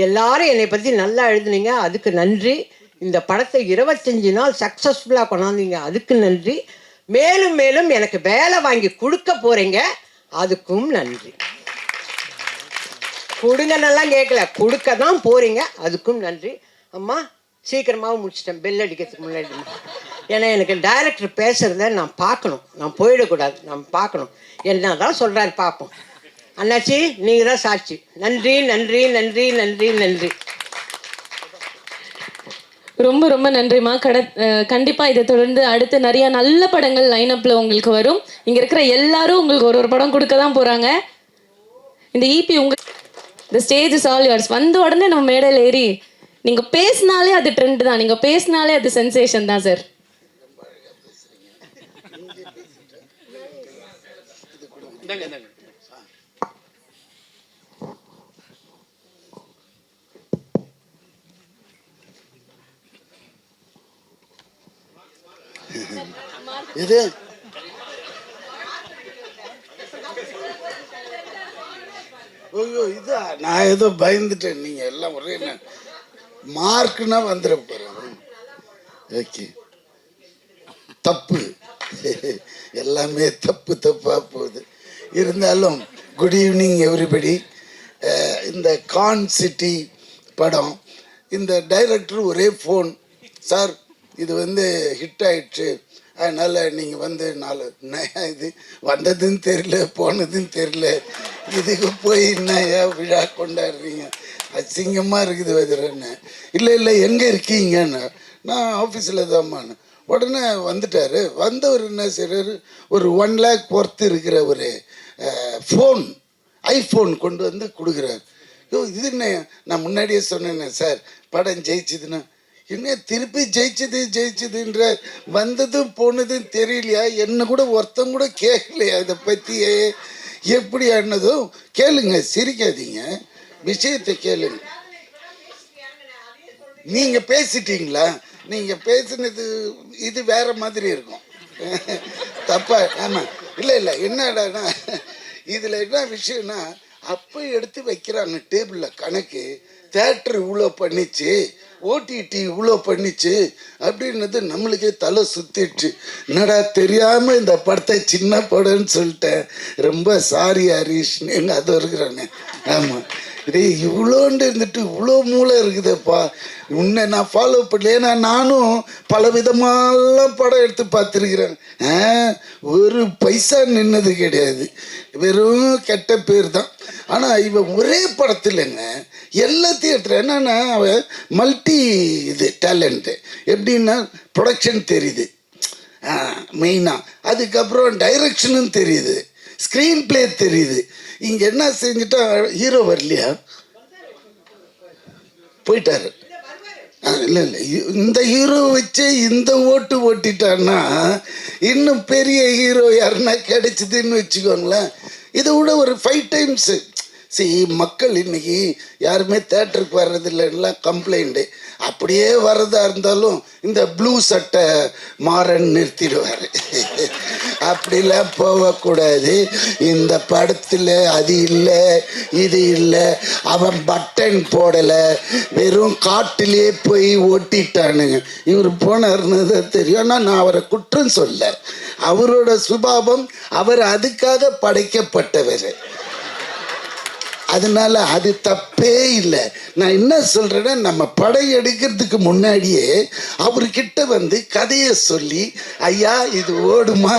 எல்லாரும் என்னை பற்றி நல்லா எழுதுனீங்க, அதுக்கு நன்றி. இந்த படத்தை 25 நாள் சக்ஸஸ்ஃபுல்லாக கொண்டாந்தீங்க, அதுக்கு நன்றி. மேலும் மேலும் எனக்கு வேலை வாங்கி கொடுக்க போகிறீங்க, அதுக்கும் நன்றி. கொடுங்கன்னெல்லாம் கேட்கல, கொடுக்க தான் போகிறீங்க, அதுக்கும் நன்றி. அம்மா சீக்கிரமாகவும் முடிச்சிட்டேன், பெல் அடிக்கிறதுக்கு முன்னாடி. ஏன்னா எனக்கு டைரக்டர் பேசுகிறத நான் பார்க்கணும், நான் போயிடக்கூடாது, நான் பார்க்கணும். என்ன தான் சொல்கிறாரு பார்ப்போம். அண்ணாச்சி நீங்கள் தான் சாட்சி. நன்றி நன்றி நன்றி நன்றி நன்றி. ரொம்ப ரொம்ப நன்றிம்மா. கண்டிப்பாக இதை தொடர்ந்து அடுத்து நிறைய நல்ல படங்கள் லைனப்பில் உங்களுக்கு வரும். இங்கே இருக்கிற எல்லாரும் உங்களுக்கு ஒரு படம் கொடுக்க தான் போகிறாங்க. இந்த ஈபி இந்த ஸ்டேஜ் இஸ் ஆல் யுவர்ஸ். வந்த உடனே நம்ம மேடையில் ஏறி நீங்கள் பேசினாலே அது ட்ரெண்ட் தான், நீங்கள் பேசினாலே அது சென்சேஷன் தான் சார். இது ஐயோ இதா நான் ஏதோ பயந்துட்டேன். நீங்கள் எல்லாம் ஒரே மார்க்குன்னா வந்துட போகிறேன். ஓகே, தப்பு எல்லாமே தப்பாக போகுது. இருந்தாலும் குட் ஈவினிங் எவ்ரிபடி. இந்த கான் சிட்டி படம், இந்த டைரக்டர் ஒரே ஃபோன், சார் இது ஹிட் ஆயிடுச்சு, அதனால் நீங்கள் இது வந்ததுன்னு தெரியல போனதுன்னு தெரியல, இதுக்கு போய் என்னையா விழா கொண்டாடுறீங்க, அசிங்கமாக இருக்குது வஜரன்னு. இல்லை எங்கே இருக்கீங்கன்னு, நான் ஆஃபீஸில் தான்மான்னு. உடனே வந்துட்டார். வந்தவர் என்ன செய்கிறாரு, ஒரு 1 lakh ஒர்த்து இருக்கிற ஒரு ஃபோன், ஐஃபோன் கொண்டு வந்து கொடுக்குறாரு. இது என்ன, நான் முன்னாடியே சொன்னேன்னே சார் படம் ஜெயிச்சுதுன்னா, என்ன திருப்பி ஜெயிச்சதுன்ற, வந்ததும் போனதும் தெரியலையா, என்ன கூட ஒருத்தம் கூட கேட்கலையா இதை பற்றியே, எப்படி ஆனதும் கேளுங்க, சிரிக்காதீங்க, விஷயத்தை கேளுங்க. நீங்கள் பேசிட்டீங்களா, நீங்கள் பேசுனது இது வேற மாதிரி இருக்கும் தப்பா. ஆமாம், இல்லை என்னடானா இதில் என்ன விஷயம்னா, அப்போ எடுத்து வைக்கிறாங்க டேபிளில் கணக்கு, தேட்டர் இவ்வளோ பண்ணிச்சு, ஓடிடி இவ்வளோ பண்ணிச்சு அப்படின்னது நம்மளுக்கே தலை சுத்திடுச்சு. என்னடா தெரியாமல் இந்த படத்தை சின்ன படம்னு சொல்லிட்டேன், ரொம்ப சாரி ஹரீஷ்னு எங்கள் அது இருக்கிறானே. ஆமாம், இதே இவ்வளோண்டு இருந்துட்டு இவ்வளோ மூளை இருக்குதுப்பா, உன்னை நான் ஃபாலோ பண்ணல. ஏன்னா நானும் பல விதமாலாம் படம் எடுத்து பார்த்துருக்குறேன். ஒரு பைசா நின்னது கிடையாது, வெறும் கெட்ட பேர் தான். ஆனால் இவன் ஒரே படத்தில்ங்க எல்லாத்தையும் எடுத்துகிற. என்னன்னா அவன் மல்டி இது டேலண்ட்டு. எப்படின்னா ப்ரொடக்ஷன் தெரியுது மெயினாக, அதுக்கப்புறம் டைரக்ஷனும் தெரியுது, ஸ்க்ரீன் பிளே தெரியுது. இங்கே என்ன செஞ்சுட்டா, ஹீரோ வரலையா, போயிட்டாரு. இல்லை இந்த ஹீரோ வச்சு இந்த ஓட்டிட்டான்னா இன்னும் பெரிய ஹீரோ யாருன்னா கிடைச்சிதுன்னு வச்சுக்கோங்களேன். இதை விட ஒரு 5 times. மக்கள் இன்னைக்கு யாருமே தேட்டருக்கு வர்றதில்லைன்னா கம்ப்ளைண்ட்டு. அப்படியே வர்றதா இருந்தாலும் இந்த ப்ளூ சட்டை மாறன் நிறுத்திடுவார். அப்படிலாம் போகக்கூடாது. இந்த படத்தில் அது இல்லை இது இல்லை, அவன் பட்டன் போடலை, வெறும் காட்டிலே போய் ஓட்டிட்டானுங்க. இவர் போனார்னு தான் தெரியும். ஆனால் நான் அவரை குற்றம் சொல்ல, அவரோட சுபாவம், அவர் அதுக்காக படைக்கப்பட்டவர், அதனால அது தப்பே இல்லை. நான் என்ன சொல்றேன்னா, நம்ம படம் எடுக்கிறதுக்கு முன்னாடியே அவர்கிட்ட கதையை சொல்லி, ஐயா இது ஓடுமா,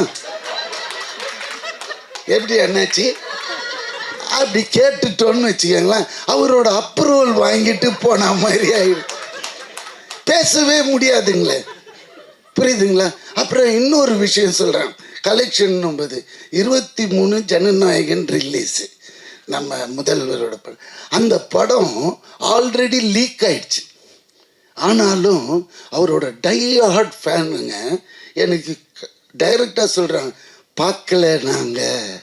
எப்படி என்னாச்சு அப்படி கேட்டுட்டோன்னு வச்சுக்கோங்களேன், அவரோட அப்ரூவல் வாங்கிட்டு போன மாதிரி ஆயிடும். பேசவே முடியாதுங்களே, புரியுதுங்களா? அப்புறம் இன்னொரு விஷயம் சொல்கிறேன், கலெக்ஷன் 23 ஜனநாயகன் ரிலீஸு, நம்ம முதல்வரோட படம். அந்த படம் ஆல்ரெடி லீக் ஆயிடுச்சு. ஆனாலும் அவரோட டை-ஹார்ட் ஃபேனுங்க எனக்கு டைரக்டாக சொல்கிறாங்க, பார்க்கல, நாங்கள்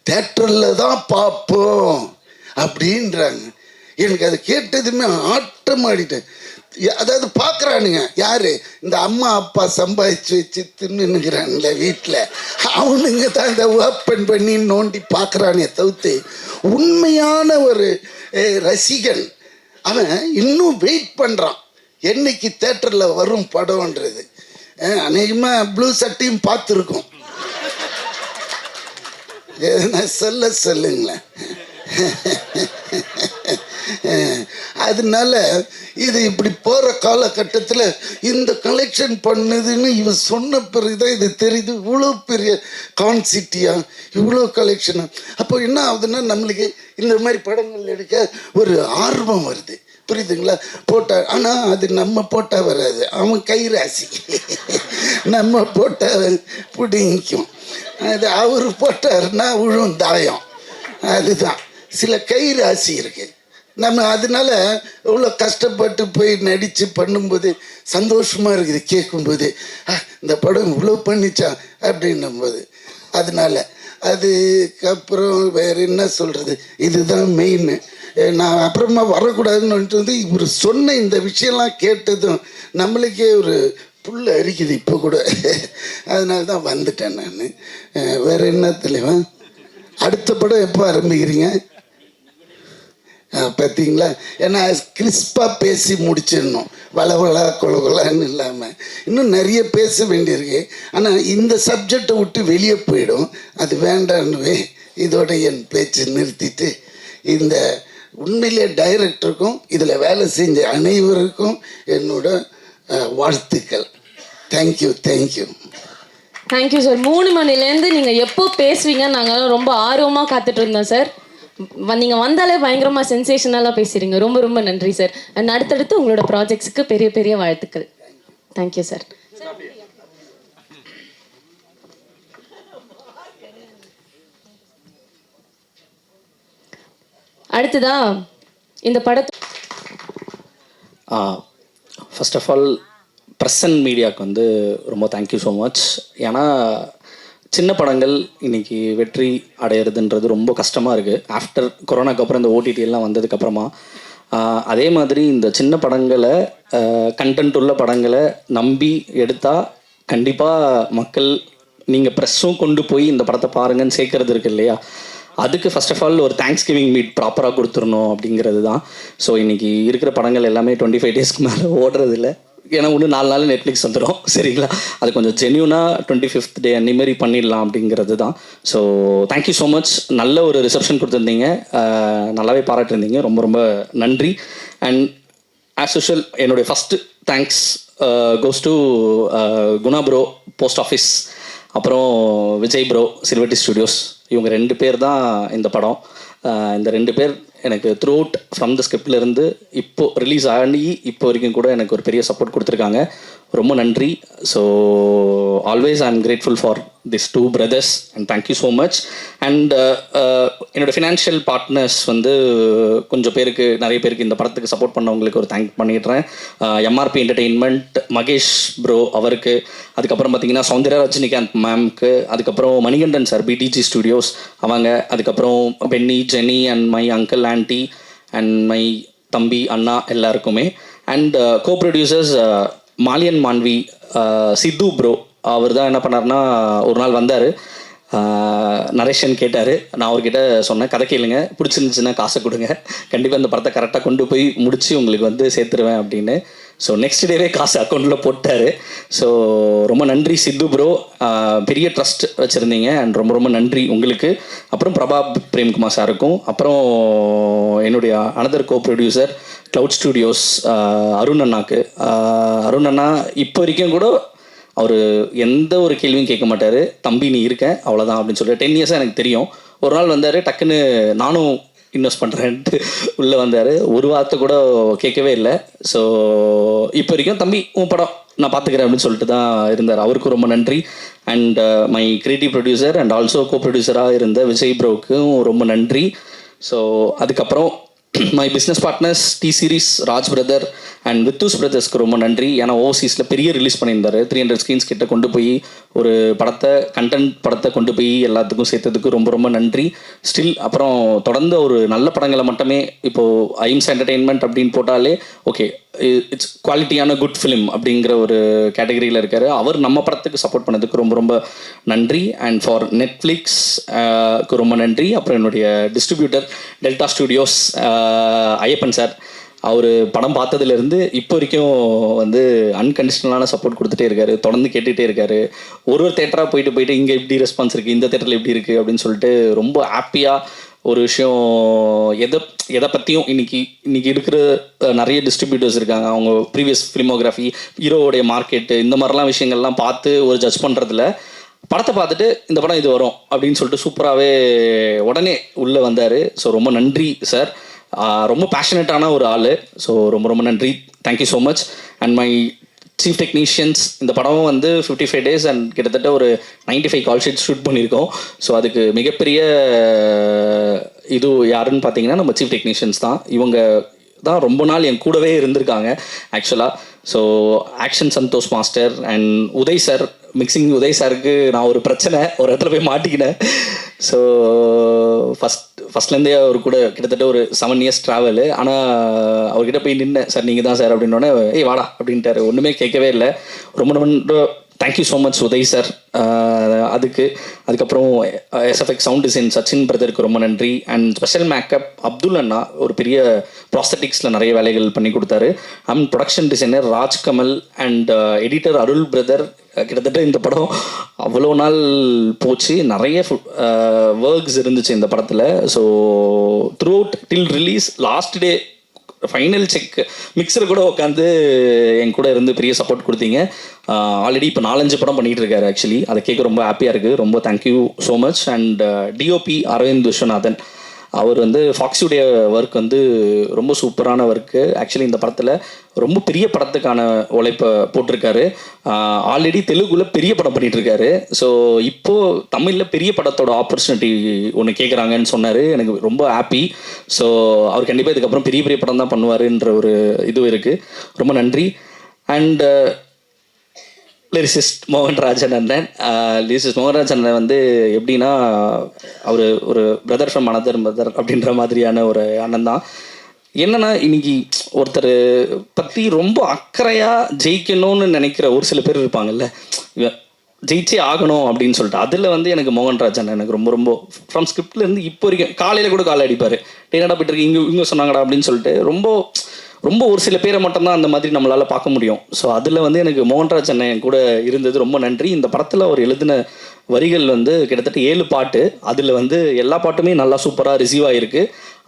தேட்டரில் தான் பார்ப்போம் அப்படின்றாங்க. எனக்கு அதை கேட்டதுமே ஆட்டம் ஆடிட்டேன். அதாவது பார்க்குறானுங்க யாரு, இந்த அம்மா அப்பா சம்பாதிச்சு வச்சு தின்னுங்கிறான்ல வீட்டில், அவனுங்க தான் இதை ஓப்பன் பண்ணி நோண்டி பார்க்குறானே தவிர்த்து, உண்மையான ஒரு ரசிகன் அவன் இன்னும் வெயிட் பண்ணுறான் என்னைக்கு தேட்டரில் வரும் படம்ன்றது. அநேகமாக ப்ளூ சட்டையும் பார்த்துருக்கோம். எதனா சொல்லுங்களேன். அதனால இது இப்படி போகிற காலகட்டத்தில் இந்த கலெக்ஷன் பண்ணுதுன்னு இவன் சொன்ன பிறகுதான் இது தெரியுது, இவ்வளோ பெரிய கான்சிட்டியா, இவ்வளோ கலெக்ஷனா. அப்போ என்ன ஆகுதுன்னா, நம்மளுக்கு இந்த மாதிரி படங்கள் எடுக்க ஒரு ஆர்வம் வருது, புரியுதுங்களா? போட்டால், ஆனால் அது நம்ம போட்டால் வராது, அவன் கை ராசி. நம்ம போட்டால் பிடிக்கும், அது அவர் போட்டாருன்னா விழும் தாயம். அதுதான் சில கை ராசி இருக்குது. நம்ம அதனால இவ்வளோ கஷ்டப்பட்டு போய் நடித்து பண்ணும்போது சந்தோஷமாக இருக்குது கேட்கும்போது, இந்த படம் இவ்வளோ பண்ணிச்சா அப்படின்னும்போது. அதனால அதுக்கப்புறம் வேறு என்ன சொல்கிறது, இதுதான் மெயின். நான் அப்புறமா வரக்கூடாதுன்னு இவர் சொன்ன இந்த விஷயம்லாம் கேட்டதும் நம்மளுக்கே ஒரு புல் அரிக்குது இப்போ கூட, அதனால தான் வந்துட்டேன் நான். வேறு என்ன தலைவா, அடுத்த படம் எப்போ ஆரம்பிக்கிறீங்க? பார்த்தீங்களா, ஏன்னா கிறிஸ்பாக பேசி முடிச்சிடணும், வளவளா கொலகொலான்னு இல்லாமல். இன்னும் நிறைய பேச வேண்டியிருக்கு, ஆனால் இந்த சப்ஜெக்டை விட்டு வெளியே போயிடும், அது வேண்டான்னுவே இதோட என் பேச்சு நிறுத்திட்டு, இந்த உண்மையிலே டைரக்டருக்கும் இதில் வேலை செஞ்ச அனைவருக்கும் என்னோட வாழ்த்துக்கள். தேங்க்யூ. Thank you sir. 3 மணிலேருந்து நீங்கள் எப்போ பேசுவீங்க நாங்கள் ரொம்ப ஆர்வமாக காத்துட்டு இருந்தோம் சார். நீங்கள் வந்தாலே பயங்கரமாக சென்சேஷனலாக பேசுகிறீங்க. ரொம்ப ரொம்ப நன்றி சார். அண்ட் அடுத்தடுத்து உங்களோட ப்ராஜெக்ட்ஸுக்கு பெரிய பெரிய வாழ்த்துக்கள். Thank you sir. அடுத்ததா இந்த படத்தை first of all press and மீடியாவுக்கு வந்து ரொம்ப தேங்க்யூ ஸோ மச். ஏன்னா சின்ன படங்கள் இன்றைக்கி வெற்றி அடையிறதுன்றது ரொம்ப கஷ்டமாக இருக்குது. ஆஃப்டர் கொரோனாக்கு அப்புறம் இந்த ஓடிடி எல்லாம் வந்ததுக்கப்புறமா அதே மாதிரி இந்த சின்ன படங்களை கண்டென்ட் உள்ள படங்களை நம்பி எடுத்தால் கண்டிப்பாக மக்கள் நீங்கள் ப்ரெஸ்ஸும் கொண்டு போய் இந்த படத்தை பாருங்கன்னு சேர்க்கறது இருக்கு இல்லையா, அதுக்கு ஃபர்ஸ்ட் ஆஃப் ஆல் ஒரு தேங்க்ஸ் கிவிங் மீட் ப்ராப்பராக கொடுத்துடணும் அப்படிங்கிறது தான். ஸோ இன்றைக்கி இருக்கிற படங்கள் எல்லாமே 25 டேஸ்க்கு மேலே ஓடுறதில்ல. ஏன்னா இன்னும் 4 நாள் நெட்ஃப்ளிக்ஸ் வந்துடும், சரிங்களா? அது கொஞ்சம் ஜென்யூனாக 25th டே அன்னிமாரி பண்ணிடலாம் அப்படிங்கிறது தான். So thank you so much. நல்ல ஒரு ரிசப்ஷன் கொடுத்துருந்தீங்க, நல்லாவே பாராட்டிருந்தீங்க, ரொம்ப ரொம்ப நன்றி. அண்ட் ஆஸ் யூஷுவல் என்னுடைய first thanks goes to Guna bro post office, அப்புறம் விஜய் ப்ரோ சில்வர்டி ஸ்டுடியோஸ். இவங்க 2 பேர் தான் இந்த படம். இந்த 2 பேர் எனக்கு த்ரூ அவுட் ஃப்ரம் த ஸ்கிரிப்ட்லேருந்து இப்போது ரிலீஸ் ஆகி இப்போ வரைக்கும் கூட எனக்கு ஒரு பெரிய சப்போர்ட் கொடுத்துருக்காங்க. ரொம்ப நன்றி. So always I am grateful for this 2 brothers and thank you so much. And என்னோடய ஃபினான்ஷியல் பார்ட்னர்ஸ் வந்து கொஞ்சம் பேருக்கு, நிறைய பேருக்கு இந்த படத்துக்கு சப்போர்ட் பண்ணவங்களுக்கு ஒரு தேங்க் பண்ணிடுறேன். எம்ஆர்பி என்டர்டெயின்மெண்ட், மகேஷ் ப்ரோ அவருக்கு, அதுக்கப்புறம் பார்த்தீங்கன்னா சௌந்தர்யா ரஜினிகாந்த் மேம்க்கு, அதுக்கப்புறம் மணிகண்டன் சார் பிடிஜி ஸ்டுடியோஸ் அவங்க, அதுக்கப்புறம் Benny, Jenny and my uncle aunty and my தம்பி அண்ணா எல்லாருக்குமே. And co producers Maliyan Manvi, Sidhu bro. அவர் தான் என்ன பண்ணார்னா, ஒரு நாள் வந்தார், நரேஷன் கேட்டார். நான் அவர்கிட்ட சொன்னேன், கதை கேளுங்க, பிடிச்சிருந்துச்சுன்னா காசை கொடுங்க, கண்டிப்பாக இந்த படத்தை கரெக்டாக கொண்டு போய் முடித்து உங்களுக்கு வந்து சேர்த்துருவேன் அப்படின்னு. ஸோ நெக்ஸ்ட் டேவே காசு அக்கௌண்ட்டில் போட்டார். ஸோ ரொம்ப நன்றி சித்து ப்ரோ, பெரிய ட்ரஸ்ட் வச்சுருந்தீங்க அண்ட் ரொம்ப ரொம்ப நன்றி உங்களுக்கு. அப்புறம் பிரபா பிரேம்குமார் சாருக்கும், அப்புறம் என்னுடைய அனதர் கோ ப்ரொடியூசர் க்ளவுட் ஸ்டுடியோஸ் அருண் அண்ணாக்கு. அருண் அண்ணா இப்போ வரைக்கும் கூட அவர் எந்த ஒரு கேள்வியும் கேட்க மாட்டார், தம்பி நீ இருக்க அவ்வளோதான் அப்படின்னு சொல்லிட்டு 10 இயர்ஸாக எனக்கு தெரியும். ஒரு நாள் வந்தார், டக்குன்னு நானும் இன்வெஸ்ட் பண்ணுறேன்ட்டு உள்ளே வந்தார், ஒரு வார்த்தை கூட கேட்கவே இல்லை. ஸோ இப்போ வரைக்கும் தம்பி உன் படம் நான் பார்த்துக்கிறேன் அப்படின்னு சொல்லிட்டு தான் இருந்தார். அவருக்கும் ரொம்ப நன்றி. And my creative producer and also co ப்ரொடியூசராக இருந்த விஜய் ப்ரோவுக்கும் ரொம்ப நன்றி. ஸோ அதுக்கப்புறம் my business partners T Series, Raj brother and Vithus பிரதர்ஸ்க்கு ரொம்ப நன்றி. ஏன்னா ஓவர்சீஸில் பெரிய ரிலீஸ் பண்ணியிருந்தார், 300 ஸ்க்ரீன்ஸ் கிட்ட கொண்டு போய் ஒரு படத்தை, கண்டென்ட் படத்தை கொண்டு போய் எல்லாத்துக்கும் சேர்த்ததுக்கு ரொம்ப ரொம்ப நன்றி. ஸ்டில் அப்புறம் தொடர்ந்து ஒரு நல்ல படங்களை மட்டுமே, இப்போது ஐம்ஸ் என்டர்டெயின்மெண்ட் அப்படின்னு போட்டாலே ஓகே இட்ஸ் குவாலிட்டியான குட் ஃபிலிம் அப்படிங்கிற ஒரு கேட்டகரியில் இருக்கார். அவர் நம்ம படத்துக்கு சப்போர்ட் பண்ணதுக்கு ரொம்ப ரொம்ப நன்றி. அண்ட் ஃபார் நெட்ஃப்ளிக்ஸ்க்கு ரொம்ப நன்றி. அப்புறம் என்னுடைய distributor Delta studios Ayyappan sir, அவர் படம் பார்த்ததுலேருந்து இப்போ வரைக்கும் வந்து அன்கண்டிஷனலான சப்போர்ட் கொடுத்துட்டே இருக்காரு, தொடர்ந்து கேட்டுகிட்டே இருக்காரு. ஒரு தேட்டராக போயிட்டு இங்கே எப்படி ரெஸ்பான்ஸ் இருக்குது, இந்த தேட்டரில் எப்படி இருக்குது அப்படின்னு சொல்லிட்டு ரொம்ப ஹாப்பியாக ஒரு விஷயம். எதை பற்றியும் இன்னைக்கு இருக்கிற நிறைய டிஸ்ட்ரிபியூட்டர்ஸ் இருக்காங்க, அவங்க ப்ரீவியஸ் ஃபிலிமோகிராஃபி, ஹீரோவுடைய மார்க்கெட்டு, இந்த மாதிரிலாம் விஷயங்கள்லாம் பார்த்து ஒரு ஜட்ஜ் பண்ணுறதுல படத்தை பார்த்துட்டு இந்த படம் இது வரும் அப்படின்னு சொல்லிட்டு சூப்பராகவே உடனே உள்ளே வந்தார். ஸோ ரொம்ப நன்றி சார். ரொம்ப பேஷனட்டான ஒரு ஆள். ஸோ ரொம்ப ரொம்ப நன்றி, thank you so much. And my chief technicians, இந்த படம் வந்து 55 days அண்ட் கிட்டத்தட்ட ஒரு 95 கால் ஷீட் ஷூட் பண்ணியிருக்கோம். ஸோ அதுக்கு மிகப்பெரிய இது யாருன்னு பார்த்தீங்கன்னா நம்ம சீஃப் டெக்னீஷியன்ஸ் தான். இவங்க தான் ரொம்ப நாள் என் கூடவே இருந்திருக்காங்க ஆக்சுவலாக. So action Santhosh master and Uday sir, mixing Uday சாருக்கு நான் ஒரு பிரச்சனை, ஒரு இடத்துல போய் மாட்டிக்கினேன். ஸோ ஃபஸ்ட்லேருந்தே அவர் கூட கிட்டத்தட்ட ஒரு 7 இயர்ஸ் ட்ராவலு. ஆனால் அவர்கிட்ட போய் நின்னேன், சார் நீங்கள் தான் சார் அப்படின்னோடனே, ஏய் வாடா அப்படின்ட்டாரு. ஒன்றுமே கேட்கவே இல்லை. ரொம்ப thank you so much Uday sir. அதுக்கப்புறம் எஸ்எஃப்எக்ஸ் சவுண்ட் டிசைன் சச்சின் பிரதருக்கு ரொம்ப நன்றி. அண்ட் ஸ்பெஷல் மேக்கப் அப்துல் அண்ணா ஒரு பெரிய ப்ராஸ்தட்டிக்ஸில் நிறைய வேலைகள் பண்ணி கொடுத்தாரு. And production designer Rajkamal and editor Arul brother. கிட்டத்தட்ட இந்த படம் அவ்வளோ நாள் போச்சு, நிறைய ஒர்க்ஸ் இருந்துச்சு இந்த படத்தில். So throughout till release last day final check mixer கூட உட்காந்து என் கூட இருந்து பெரிய சப்போர்ட் கொடுத்தீங்க. ஆல்ரெடி இப்போ 4-5 படம் பண்ணிகிட்டு இருக்காரு. ஆக்சுவலி அதை கேட்க ரொம்ப ஹாப்பியாக இருக்குது. ரொம்ப thank you so much. And DOP Aravind Viswanathan, அவர் வந்து ஃபாக்ஸுடைய ஒர்க் வந்து ரொம்ப சூப்பரான ஒர்க்கு. ஆக்சுவலி இந்த படத்தில் ரொம்ப பெரிய படத்துக்கான உழைப்பை போட்டிருக்காரு. ஆல்ரெடி தெலுங்குல பெரிய படம் பண்ணிகிட்ருக்காரு. ஸோ இப்போது தமிழில் பெரிய படத்தோட ஆப்பர்ச்சுனிட்டி ஒன்று கேட்குறாங்கன்னு சொன்னார். எனக்கு ரொம்ப ஹாப்பி. ஸோ அவர் கண்டிப்பாக இதுக்கப்புறம் பெரிய பெரிய படம் தான் பண்ணுவாருன்ற ஒரு இது இருக்குது. ரொம்ப நன்றி. அண்ட் லிரிசிஸ்ட் மோகன்ராஜன் அண்ணன். லிரிசிஸ்ட் மோகன்ராஜன் அண்ணன் வந்து எப்படின்னா, அவர் ஒரு பிரதர் ஃப்ரம் அனதர் மதர் அப்படின்ற மாதிரியான ஒரு அண்ணன் தான். என்னன்னா, இன்னைக்கு ஒருத்தர் பற்றி ரொம்ப அக்கறையாக ஜெயிக்கணும்னு நினைக்கிற ஒரு சில பேர் இருப்பாங்கல்ல, ஜெயிச்சே ஆகணும் அப்படின்னு சொல்லிட்டு. அதில் வந்து எனக்கு மோகன்ராஜன் எனக்கு ரொம்ப ஃப்ரம் ஸ்கிரிப்ட்லேருந்து இப்போ வரைக்கும் காலையில் கூட காலை அடிப்பார். என்னடா போய்ட்டு இருக்கு, இங்கே சொன்னாங்கடா அப்படின்னு சொல்லிட்டு ரொம்ப ஒரு சில பேரை மட்டும்தான் அந்த மாதிரி நம்மளால் பார்க்க முடியும். ஸோ அதில் வந்து எனக்கு மோகன்ராஜ் அண்ணன் கூட இருந்தது ரொம்ப நன்றி. இந்த படத்தில் அவர் எழுதின வரிகள் வந்து கிட்டத்தட்ட 7 பாட்டு. அதில் வந்து எல்லா பாட்டுமே நல்லா சூப்பராக ரிசீவ் ஆகிருக்கு.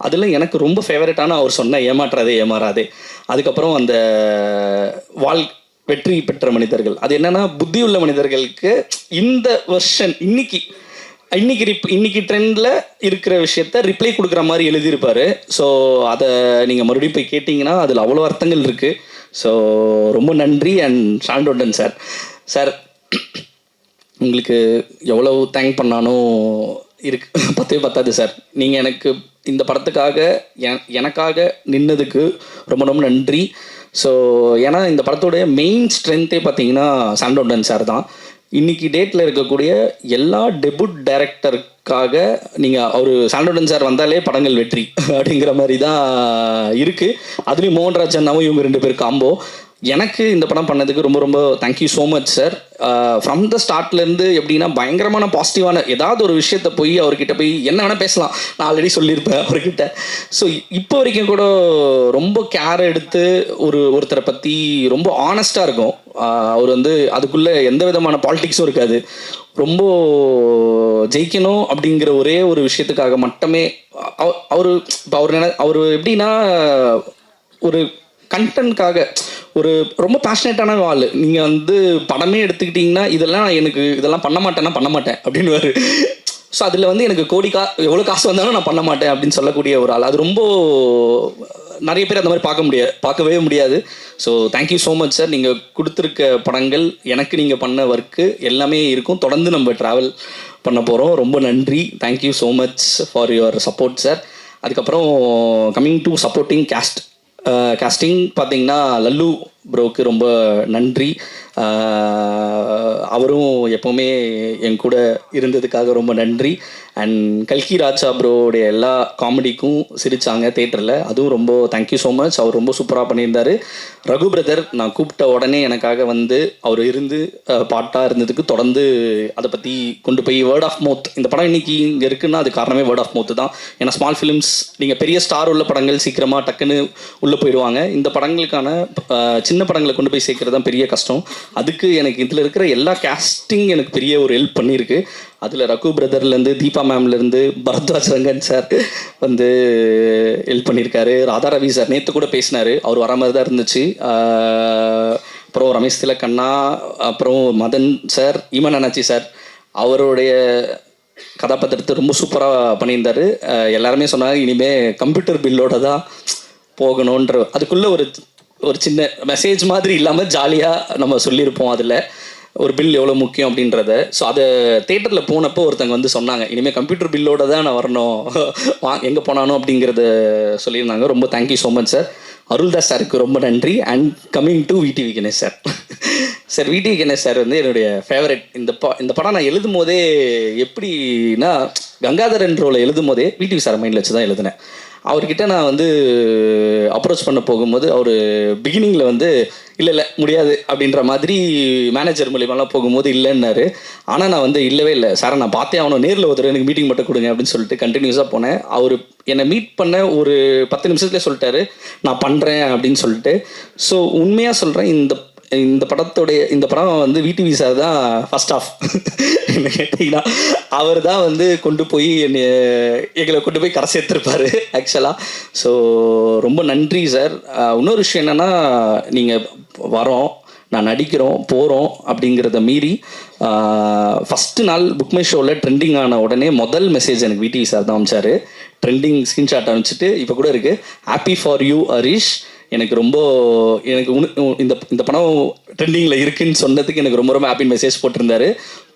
அதில் எனக்கு ரொம்ப ஃபேவரட்டான அவர் சொன்ன ஏமாற்றாதே ஏமாறாதே. அதுக்கப்புறம் அந்த வெற்றி பெற்ற மனிதர்கள், அது என்னென்னா புத்தியுள்ள மனிதர்களுக்கு இந்த வெர்ஷன் இன்னைக்கு ட்ரெண்டில் இருக்கிற விஷயத்த ரிப்ளை கொடுக்குற மாதிரி எழுதியிருப்பார். ஸோ அதை நீங்கள் மறுபடியும் போய் கேட்டிங்கன்னா அதில் அவ்வளோ அர்த்தங்கள் இருக்குது. ஸோ ரொம்ப நன்றி. அண்ட் ஷாண்டோடன் சார் உங்களுக்கு எவ்வளோ தேங்க் பண்ணாலும் பத்தாது சார். நீங்கள் எனக்கு இந்த படத்துக்காக எனக்காக நின்னதுக்கு ரொம்ப நன்றி. ஸோ ஏன்னா இந்த படத்தோடைய மெயின் ஸ்ட்ரென்த்தே பார்த்தீங்கன்னா சாண்டோடன் சார் தான். இன்றைக்கி டேட்டில் இருக்கக்கூடிய எல்லா டெபுட் டைரக்டருக்காக நீங்கள் அவர் சாண்டோடன் சார் வந்தாலே படங்கள் வெற்றி அப்படிங்கிற மாதிரி தான் இருக்குது. அதுலேயும் மோகன்ராஜ் அண்ணாவும் இவங்க 2 பேர் காம்போ. எனக்கு இந்த படம் பண்ணதுக்கு ரொம்ப thank you so much sir. From the ஸ்டார்ட்லேருந்து எப்படின்னா பயங்கரமான பாசிட்டிவான ஏதாவது ஒரு விஷயத்த போய் அவர்கிட்ட போய் என்ன வேணால் பேசலாம், நான் ஆல்ரெடி சொல்லியிருப்பேன் அவர்கிட்ட. ஸோ இப்போ வரைக்கும் கூட ரொம்ப கேர் எடுத்து ஒருத்தரை பற்றி ரொம்ப ஆனஸ்டாக இருக்கும். அவர் வந்து அதுக்குள்ளே எந்த விதமான பாலிடிக்ஸும் இருக்காது. ரொம்ப ஜெயிக்கணும் அப்படிங்கிற ஒரே ஒரு விஷயத்துக்காக மட்டுமே அவர் எப்படின்னா ஒரு கண்டென்ட்காக ரொம்ப பேஷனேட்டான ஆள். நீங்கள் வந்து படமே எடுத்துக்கிட்டிங்கன்னா இதெல்லாம் பண்ண மாட்டேன் அப்படின்னு. ஸோ அதில் வந்து எனக்கு எவ்வளோ காசு வந்தாலும் நான் பண்ண மாட்டேன் அப்படின்னு சொல்லக்கூடிய ஒரு ஆள். அது ரொம்ப நிறைய பேர் அந்த மாதிரி பார்க்கவே முடியாது. So thank you so much sir. நீங்கள் கொடுத்துருக்க படங்கள் எனக்கு நீங்கள் பண்ண ஒர்க்கு எல்லாமே இருக்கும். தொடர்ந்து நம்ம ட்ராவல் பண்ண போகிறோம். ரொம்ப நன்றி. Thank you so much for your support sir. அதுக்கப்புறம் கம்மிங் டு சப்போர்ட்டிங் காஸ்டிங் பார்த்தீங்கன்னா லல்லு ப்ரோக்கு ரொம்ப நன்றி. அவரும் எப்போவுமே என் கூட இருந்ததுக்காக ரொம்ப நன்றி. அண்ட் கல்கி ராஜா ப்ரோடைய எல்லா காமெடிக்கும் சிரித்தாங்க தேட்டரில், அதுவும் ரொம்ப தேங்க்யூ ஸோ மச். அவர் ரொம்ப சூப்பராக பண்ணியிருந்தார். ரகு பிரதர் நான் கூப்பிட்ட உடனே எனக்காக வந்து அவர் இருந்து பாட்டாக இருந்ததுக்கு தொடர்ந்து அதை பற்றி கொண்டு போய் வேர்ட் ஆஃப் மவுத், இந்த படம் இன்றைக்கி இங்கே இருக்குன்னா அது காரணமே வேர்ட் ஆஃப் மவுத் தான். ஏன்னா ஸ்மால் ஃபிலிம்ஸ் நீங்கள் பெரிய ஸ்டார் உள்ள படங்கள் சீக்கிரமாக டக்குன்னு உள்ளே போயிடுவாங்க. இந்த படங்களுக்கான சின்ன படங்களை கொண்டு போய் சேர்க்கறது தான் பெரிய கஷ்டம். அதுக்கு எனக்கு இதில் இருக்கிற எல்லா கேஸ்டிங் எனக்கு பெரிய ஒரு ஹெல்ப் பண்ணியிருக்கு. அதில் ரகு பிரதர்லேருந்து தீபா மேம்லேருந்து பரத்வாஜ் ரங்கன் சார் வந்து ஹெல்ப் பண்ணியிருக்காரு. ராதா ரவி சார் நேற்று கூட பேசினார், அவர் வர மாதிரி தான் இருந்துச்சு. அப்புறம் ரமேஷ் திலக்கண்ணா, அப்புறம் மதன் சார், ஈமன் அண்ணாச்சி சார் அவருடைய கதாபாத்திரத்தை ரொம்ப சூப்பராக பண்ணியிருந்தார். எல்லாருமே சொன்னாங்க இனிமேல் கம்ப்யூட்டர் பில்லோட தான் போகணுன்ற, அதுக்குள்ளே ஒரு சின்ன மெசேஜ் மாதிரி இல்லாமல் ஜாலியாக நம்ம சொல்லியிருப்போம் அதில் ஒரு பில் எவ்வளோ முக்கியம் அப்படின்றத. ஸோ அதை தேட்டரில் போனப்போ ஒருத்தங்க வந்து சொன்னாங்க இனிமேல் கம்ப்யூட்டர் பில்லோடு தான் நான் வரணும் எங்கே போனானோ அப்படிங்கிறத சொல்லியிருந்தாங்க. ரொம்ப thank you so much sir. Aruldas சாருக்கு ரொம்ப நன்றி. And coming to VTV Ganesh sir. Sir VTV Ganesh sir வந்து என்னுடைய ஃபேவரட். இந்த படம் நான் எழுதும் போதே எப்படின்னா, கங்காதரன் ரோலை எழுதும் போதே விடிவி சார் மைண்டில் வச்சு தான் எழுதினேன். அவர்கிட்ட நான் வந்து அப்ரோச் பண்ண போகும்போது அவர் பிகினிங்கில் வந்து இல்லை முடியாது அப்படின்ற மாதிரி மேனேஜர் மூலியமாலாம் போகும்போது இல்லைன்னாரு. ஆனால் நான் வந்து இல்லவே இல்லை சார், நான் பார்த்தே அவனை நேரில் ஒருத்தர் எனக்கு மீட்டிங் மட்டும் கொடுங்க அப்படின்னு சொல்லிட்டு கண்டினியூஸாக போனேன். அவர் என்னை மீட் பண்ண ஒரு 10 நிமிஷத்துலேயே சொல்லிட்டாரு நான் பண்ணுறேன் அப்படின்னு சொல்லிட்டு. ஸோ உண்மையாக சொல்கிறேன், இந்த படம் வந்து விடிவி சார் தான் ஃபர்ஸ்ட் ஆஃப். என்ன கேட்டிங்கன்னா அவர் தான் வந்து கொண்டு போய் எங்களை கொண்டு போய் கரை சேர்த்துருப்பாரு ஆக்சுவலாக. ஸோ ரொம்ப நன்றி சார். இன்னொரு விஷயம் என்னென்னா, நீங்கள் வரோம், நான் நடிக்கிறோம், போகிறோம் அப்படிங்கிறத மீறி ஃபஸ்ட்டு நாள் புக் மை ஷோவில் ட்ரெண்டிங் ஆன உடனே முதல் மெசேஜ் எனக்கு விடிவி சார் தான் அனுப்பிச்சாரு. ட்ரெண்டிங் ஸ்க்ரீன்ஷாட் அனுப்பிச்சிட்டு இப்போ கூட இருக்குது, ஹாப்பி ஃபார் யூ ஹரிஷ். எனக்கு இந்த படம் ட்ரெண்டிங்கில் இருக்குன்னு சொன்னதுக்கு எனக்கு ரொம்ப ஹாப்பின்னு மெசேஜ் போட்டிருந்தாரு.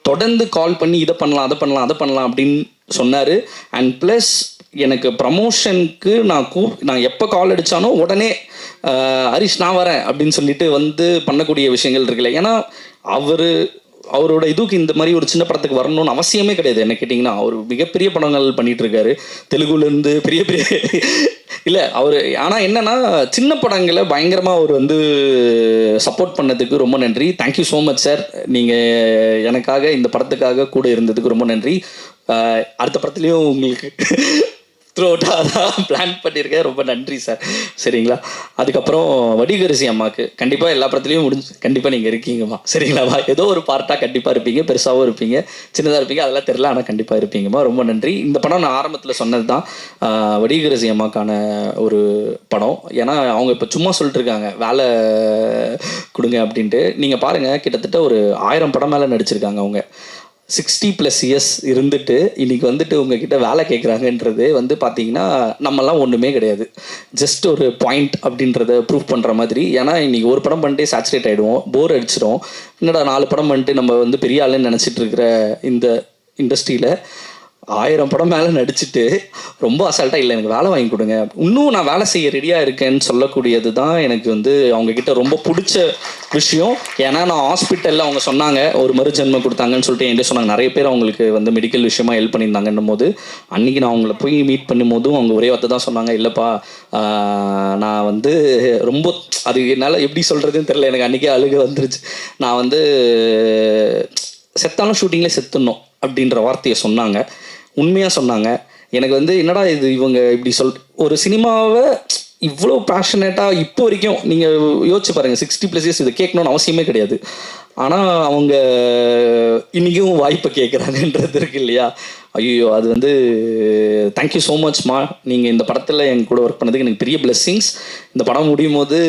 தொடர்ந்து கால் பண்ணி இதை பண்ணலாம் அதை பண்ணலாம் அப்படின்னு சொன்னார். அண்ட் ப்ளஸ் எனக்கு ப்ரமோஷனுக்கு நான் எப்போ கால் அடித்தானோ உடனே ஹரிஷ் நான் வரேன் அப்படின்னு சொல்லிட்டு வந்து பண்ணக்கூடிய விஷயங்கள் இருக்குல்ல. ஏன்னா அவரோட இதுக்கு இந்த மாதிரி ஒரு சின்ன படத்துக்கு வரணும்னு அவசியமே கிடையாது. என்ன கேட்டிங்கன்னா, அவர் மிகப்பெரிய படங்கள் பண்ணிட்டு இருக்காரு, தெலுங்குலேருந்து பெரிய இல்லை அவர். ஆனால் என்னன்னா, சின்ன படங்களை பயங்கரமாக அவர் வந்து சப்போர்ட் பண்ணதுக்கு ரொம்ப நன்றி. Thank you so much sir. நீங்கள் எனக்காக இந்த படத்துக்காக கூட இருந்ததுக்கு ரொம்ப நன்றி. அடுத்த படத்துலேயும் உங்களுக்கு த்ரூஅவுட்டாக தான் பிளான் பண்ணியிருக்கேன். ரொம்ப நன்றி சார். சரிங்களா? அதுக்கப்புறம் வடிகரிசி அம்மாவுக்கு கண்டிப்பாக எல்லா படத்துலையும் கண்டிப்பாக நீங்கள் இருக்கீங்கம்மா. சரிங்களாம்மா? ஏதோ ஒரு பார்ட்டாக கண்டிப்பாக இருப்பீங்க, பெருசாகவும் இருப்பீங்க, சின்னதாக இருப்பீங்க, அதெல்லாம் தெரில, ஆனால் கண்டிப்பாக இருப்பீங்கம்மா. ரொம்ப நன்றி. இந்த படம் நான் ஆரம்பத்தில் சொன்னது தான், வடிகரிசி அம்மாக்கான ஒரு படம். ஏன்னா அவங்க இப்போ சும்மா சொல்லிட்டு இருக்காங்க வேலை கொடுங்க அப்படின்ட்டு. நீங்கள் பாருங்கள், கிட்டத்தட்ட ஒரு 1000 படம் மேலே நடிச்சிருக்காங்க அவங்க. 60+ இயர்ஸ் இருந்துட்டு இன்றைக்கி வந்துட்டு உங்ககிட்ட வேலை கேட்குறாங்கன்றது வந்து பார்த்தீங்கன்னா, நம்மலாம் ஒன்றுமே கிடையாது, ஜஸ்ட் ஒரு பாயிண்ட் அப்படின்றத ப்ரூவ் பண்ணுற மாதிரி. ஏன்னா இன்றைக்கி ஒரு படம் பண்ணிட்டு சேச்சுரேட் ஆகிடுவோம், போர் அடிச்சிடும். என்னடா 4 படம் பண்ணிட்டு நம்ம வந்து பெரிய ஆளுன்னு நினச்சிட்டு இருக்கிற இந்த இண்டஸ்ட்ரியில் 1000 படம் மேலே நடிச்சுட்டு ரொம்ப அசால்ட்டாக இல்லை எனக்கு வேலை வாங்கி கொடுங்க, இன்னும் நான் வேலை செய்ய ரெடியாக இருக்கேன்னு சொல்லக்கூடியது தான் எனக்கு வந்து அவங்கக்கிட்ட ரொம்ப பிடிச்ச விஷயம். ஏன்னா நான் ஹாஸ்பிட்டலில் அவங்க சொன்னாங்க ஒரு மறுஜென்மம் கொடுத்தாங்கன்னு சொல்லிட்டு என்கிட்ட சொன்னாங்க. நிறைய பேர் அவங்களுக்கு வந்து மெடிக்கல் விஷயமா ஹெல்ப் பண்ணியிருந்தாங்கன்னும் போது அன்றைக்கி நான் அவங்கள போய் மீட் பண்ணும் போதும் அவங்க ஒரே வார்த்தை தான் சொன்னாங்க, இல்லைப்பா நான் வந்து ரொம்ப அது என்னால் எப்படி சொல்கிறதுன்னு தெரியல, எனக்கு அன்றைக்கே அழுக வந்துருச்சு. நான் வந்து செத்தாலும் ஷூட்டிங்கில் செத்துடணும் அப்படின்ற வார்த்தையை சொன்னாங்க. உண்மையாக சொன்னாங்க. எனக்கு வந்து என்னடா இது இவங்க இப்படி ஒரு சினிமாவை இவ்வளோ பேஷனேட்டாக இப்போ வரைக்கும் நீங்கள் யோசிச்சு பாருங்கள், 60+ இயர்ஸ் இதை கேட்கணுன்னு அவசியமே கிடையாது. ஆனால் அவங்க இன்றைக்கும் வாய்ப்பை கேட்குறாங்கன்றது இருக்கு இல்லையா? ஐயோ, அது வந்து தேங்க்யூ ஸோ மச்மா. நீங்கள் இந்த படத்தில் என் கூட ஒர்க் பண்ணதுக்கு எனக்கு பெரிய பிளெஸ்ஸிங்ஸ். இந்த படம் முடியும் போது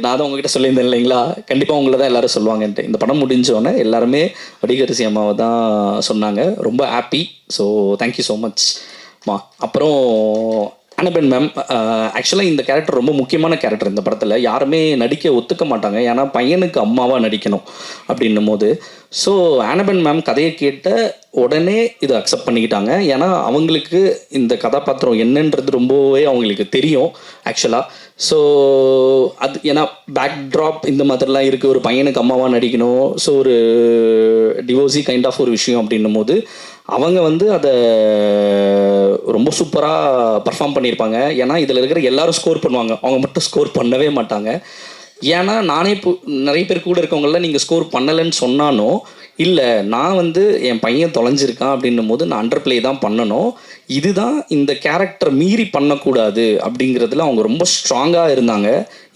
நான் தான் உங்ககிட்ட சொல்லியிருந்தேன் இல்லைங்களா, கண்டிப்பாக உங்களை தான் எல்லோரும் சொல்லுவாங்கன்ட்டு. இந்த படம் முடிஞ்சோடனே எல்லாருமே வடிகரிசி அம்மாவை தான் சொன்னாங்க. ரொம்ப ஹாப்பி. ஸோ தேங்க்யூ ஸோ மச்மா. அப்புறம் அனபென் மேம், ஆக்சுவலாக இந்த கேரக்டர் ரொம்ப முக்கியமான கேரக்டர் இந்த படத்தில். யாருமே நடிக்க ஒத்துக்க மாட்டாங்க, ஏன்னா பையனுக்கு அம்மாவாக நடிக்கணும் அப்படின்னும் போது. ஸோ அனபென் மேம் கதையை கேட்ட உடனே இதை அக்செப்ட் பண்ணிக்கிட்டாங்க. ஏன்னா அவங்களுக்கு இந்த கதாபாத்திரம் என்னன்றது ரொம்பவே அவங்களுக்கு தெரியும் ஆக்சுவலாக. ஸோ அது ஏன்னா பேக்ட்ராப் இந்த மாதிரிலாம் இருக்குது, ஒரு பையனுக்கு அம்மாவாக நடிக்கணும், ஸோ ஒரு டிவோர்ஸி கைண்ட் ஆஃப் ஒரு விஷயம் அப்படின்னும் போது அவங்க வந்து அதை ரொம்ப சூப்பராக பர்ஃபார்ம் பண்ணியிருப்பாங்க. ஏன்னா இதில் இருக்கிற எல்லாரும் ஸ்கோர் பண்ணுவாங்க, அவங்க மட்டும் ஸ்கோர் பண்ணவே மாட்டாங்க. ஏன்னா நானே நிறைய பேர் கூட இருக்கவங்கள நீங்கள் ஸ்கோர் பண்ணலைன்னு சொன்னானோ, இல்லை நான் வந்து என் பையன் தொலைஞ்சிருக்கான் அப்படின்னும் போது நான் அண்டர் பிளே தான் பண்ணணும், இதுதான் இந்த கேரக்டர் மீறி பண்ணக்கூடாது அப்படிங்கிறதுல அவங்க ரொம்ப ஸ்ட்ராங்காக இருந்தாங்க.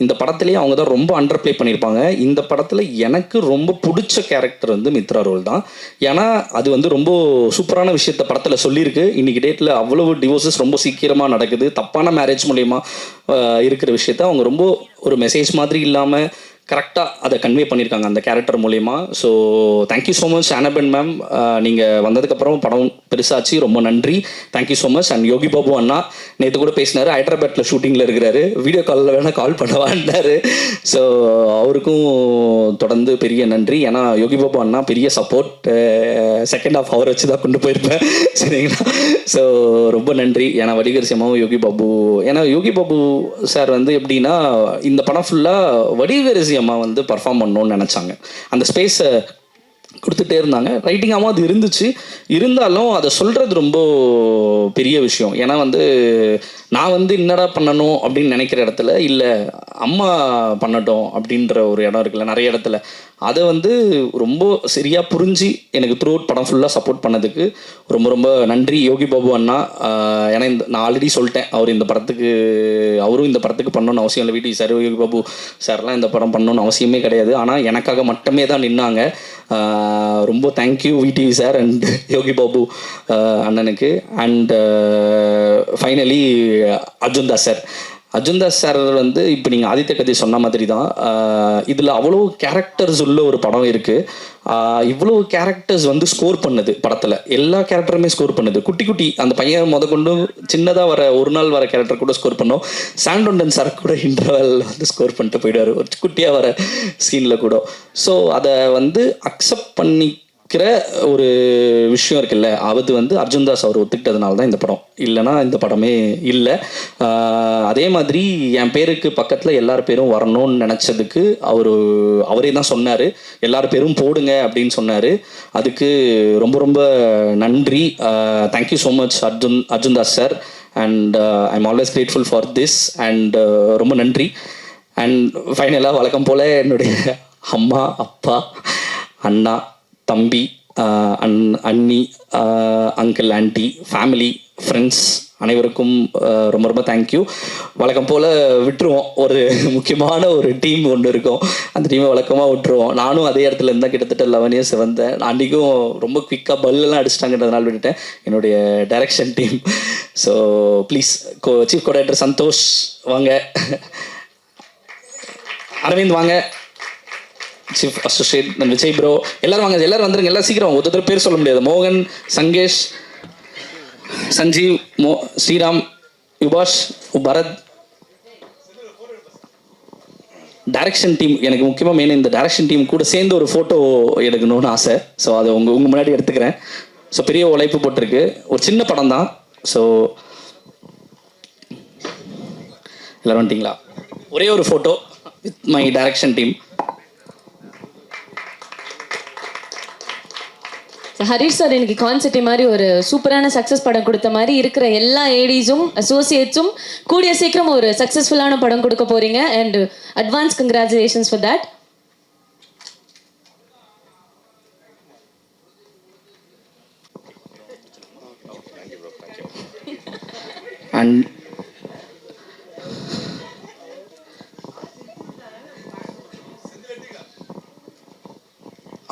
இந்த படத்துலேயே அவங்க தான் ரொம்ப அண்டர் பிளே பண்ணியிருப்பாங்க. இந்த படத்தில் எனக்கு ரொம்ப பிடிச்ச கேரக்டர் வந்து மித்ரா ரோல் தான். ஏன்னா அது வந்து ரொம்ப சூப்பரான விஷயத்த படத்தில் சொல்லியிருக்கு. இன்றைக்கி டேட்டில் அவ்வளவு டிவோர்ஸஸ் ரொம்ப சீக்கிரமாக நடக்குது, தப்பான மேரேஜ் மூலயமா இருக்கிற விஷயத்த அவங்க ரொம்ப ஒரு மெசேஜ் மாதிரி இல்லாமல் கரெக்டாக அதை கன்வே பண்ணியிருக்காங்க அந்த கேரக்டர் மூலயமா. So thank you so much Annaben ma'am, நீங்கள் வந்ததுக்கப்புறம் படம் பெருசாச்சு, ரொம்ப நன்றி, thank you so much. And Yogi Babu அண்ணா நேற்று கூட பேசினார், ஹைதராபாத்தில் ஷூட்டிங்கில் இருக்கிறாரு, வீடியோ காலில் வேணால் கால் பண்ணவான்னாரு. ஸோ அவருக்கும் தொடர்ந்து பெரிய நன்றி. ஏன்னா யோகி பாபு அண்ணா பெரிய சப்போர்ட், செகண்ட் ஹாஃப் அவர் வச்சு தான் கொண்டு போயிருப்பேன், சரிங்களா? ஸோ ரொம்ப நன்றி. ஏன்னா வடிகரிசியமாவும் யோகி பாபு, ஏன்னா யோகி பாபு சார் வந்து எப்படின்னா இந்த படம் ஃபுல்லாக வடிகரிசி அம்மா வந்து பர்ஃபார்ம் பண்ணணும்னு நினச்சாங்க. அந்த ஸ்பேஸை கொடுத்துட்டே இருந்தாங்க. ரைட்டிங்காகவும் அது இருந்துச்சு, இருந்தாலும் அதை சொல்கிறது ரொம்ப பெரிய விஷயம். ஏன்னா வந்து நான் வந்து என்னடா பண்ணணும் அப்படின்னு நினைக்கிற இடத்துல இல்லை அம்மா பண்ணட்டும் அப்படின்ற ஒரு இடம் இருக்குல்ல நிறைய இடத்துல, அதை வந்து ரொம்ப சரியாக புரிஞ்சு எனக்கு த்ரூ அவுட் படம் ஃபுல்லாக சப்போர்ட் பண்ணதுக்கு ரொம்ப ரொம்ப நன்றி யோகி பாபு அண்ணா. ஏன்னா நான் ஆல்ரெடி சொல்லிட்டேன், அவரும் இந்த படத்துக்கு பண்ணணும்னு அவசியம் இல்லை, வீட்டு சார் யோகி பாபு சார்லாம் இந்த படம் பண்ணணும்னு அவசியமே கிடையாது, ஆனால் எனக்காக மட்டுமே தான் நின்னாங்க. ரொம்ப thank you VTV sir and Yogi Babu அண்ணனுக்கு. And finally Arjun Das sir வந்து இப்போ நீங்கள் ஆதித்ய கதை சொன்ன மாதிரி தான், இதில் அவ்வளோ கேரக்டர்ஸ் உள்ள ஒரு படம் இருக்குது. இவ்வளோ கேரக்டர்ஸ் வந்து ஸ்கோர் பண்ணுது படத்தில், எல்லா கேரக்டருமே ஸ்கோர் பண்ணுது. குட்டி குட்டி அந்த பையன் கொண்டு சின்னதாக வர ஒரு நாள் வர கேரக்டர் கூட ஸ்கோர் பண்ணோம். சாண்டோண்டன் சார் கூட இன்டர்வல் வந்து ஸ்கோர் பண்ணிட்டு போயிடுவார் ஒரு குட்டியாக வர சீனில் கூட. ஸோ அதை வந்து அக்செப்ட் பண்ணிக்கிற ஒரு விஷயம் இருக்குல்ல, அது வந்து அர்ஜுன் தாஸ் அவர் ஒத்துக்கிட்டதுனால தான் இந்த படம், இல்லைனா இந்த படமே இல்லை. அதே மாதிரி என் பேருக்கு பக்கத்தில் எல்லார் பேரும் வரணும்னு நினச்சதுக்கு அவரே தான் சொன்னார், எல்லார் பேரும் போடுங்க அப்படின்னு சொன்னார். அதுக்கு ரொம்ப ரொம்ப நன்றி. Thank you so much Arjun Das sir. And I am always grateful for this. And ரொம்ப நன்றி. அண்ட் ஃபைனலாக வழக்கம் போல் என்னுடைய அம்மா, அப்பா, அண்ணா, தம்பி, அண்ணி, அங்கிள், ஆண்டி, ஃபேமிலி, ஃப்ரெண்ட்ஸ் அனைவருக்கும் ரொம்ப ரொம்ப தேங்க்யூ. வழக்கம் போல் விட்டுருவோம், ஒரு முக்கியமான ஒரு டீம் ஒன்று இருக்கும், அந்த டீமை வழக்கமாக விட்டுருவோம். நானும் அதே இடத்துல இருந்தால் கிட்டத்தட்ட 11 இயர்ஸ் வந்தேன். அன்றைக்கும் ரொம்ப குவிக்காக பல்லெல்லாம் அடிச்சிட்டாங்கன்றதுனால விட்டுட்டேன், என்னுடைய direction team. So please chief coordinator Santhosh வாங்க, அரவிந்த் வாங்க, சீஃப் அசோசியேட் விஜய் ப்ரோ எல்லாரும் வாங்க, எல்லாரும் வந்துருங்க, எல்லாம் சீக்கிரம் ஒருத்தர் பேர் சொல்ல முடியாது. மோகன், சங்கேஷ், சஞ்சீவ், ஸ்ரீராம், யுபாஷ், பரத். டைரக்ஷன் டீம் எனக்கு முக்கியமாக மெயின், இந்த டைரக்ஷன் டீம் கூட சேர்ந்து ஒரு ஃபோட்டோ எடுக்கணும்னு ஆசை. ஸோ அதை உங்கள் முன்னாடி எடுத்துக்கிறேன். ஸோ பெரிய உழைப்பு போட்டிருக்கு, ஒரு சின்ன படம் தான். ஸோ எல்லோரும் வந்துட்டிங்களா? ஒரே ஒரு photo with my direction team. Harish sir இன்னைக்கு கான்செப்ட் மாதிரி ஒரு சூப்பரான சக்ஸஸ் படம் கொடுத்த மாதிரி இருக்கிற எல்லா ஏடிஸும் அசோசியேட்ஸும் கூடிய சீக்கிரம் ஒரு சக்ஸஸ்ஃபுல்லான படம் கொடுக்க போறீங்க. And advance congratulations for that. And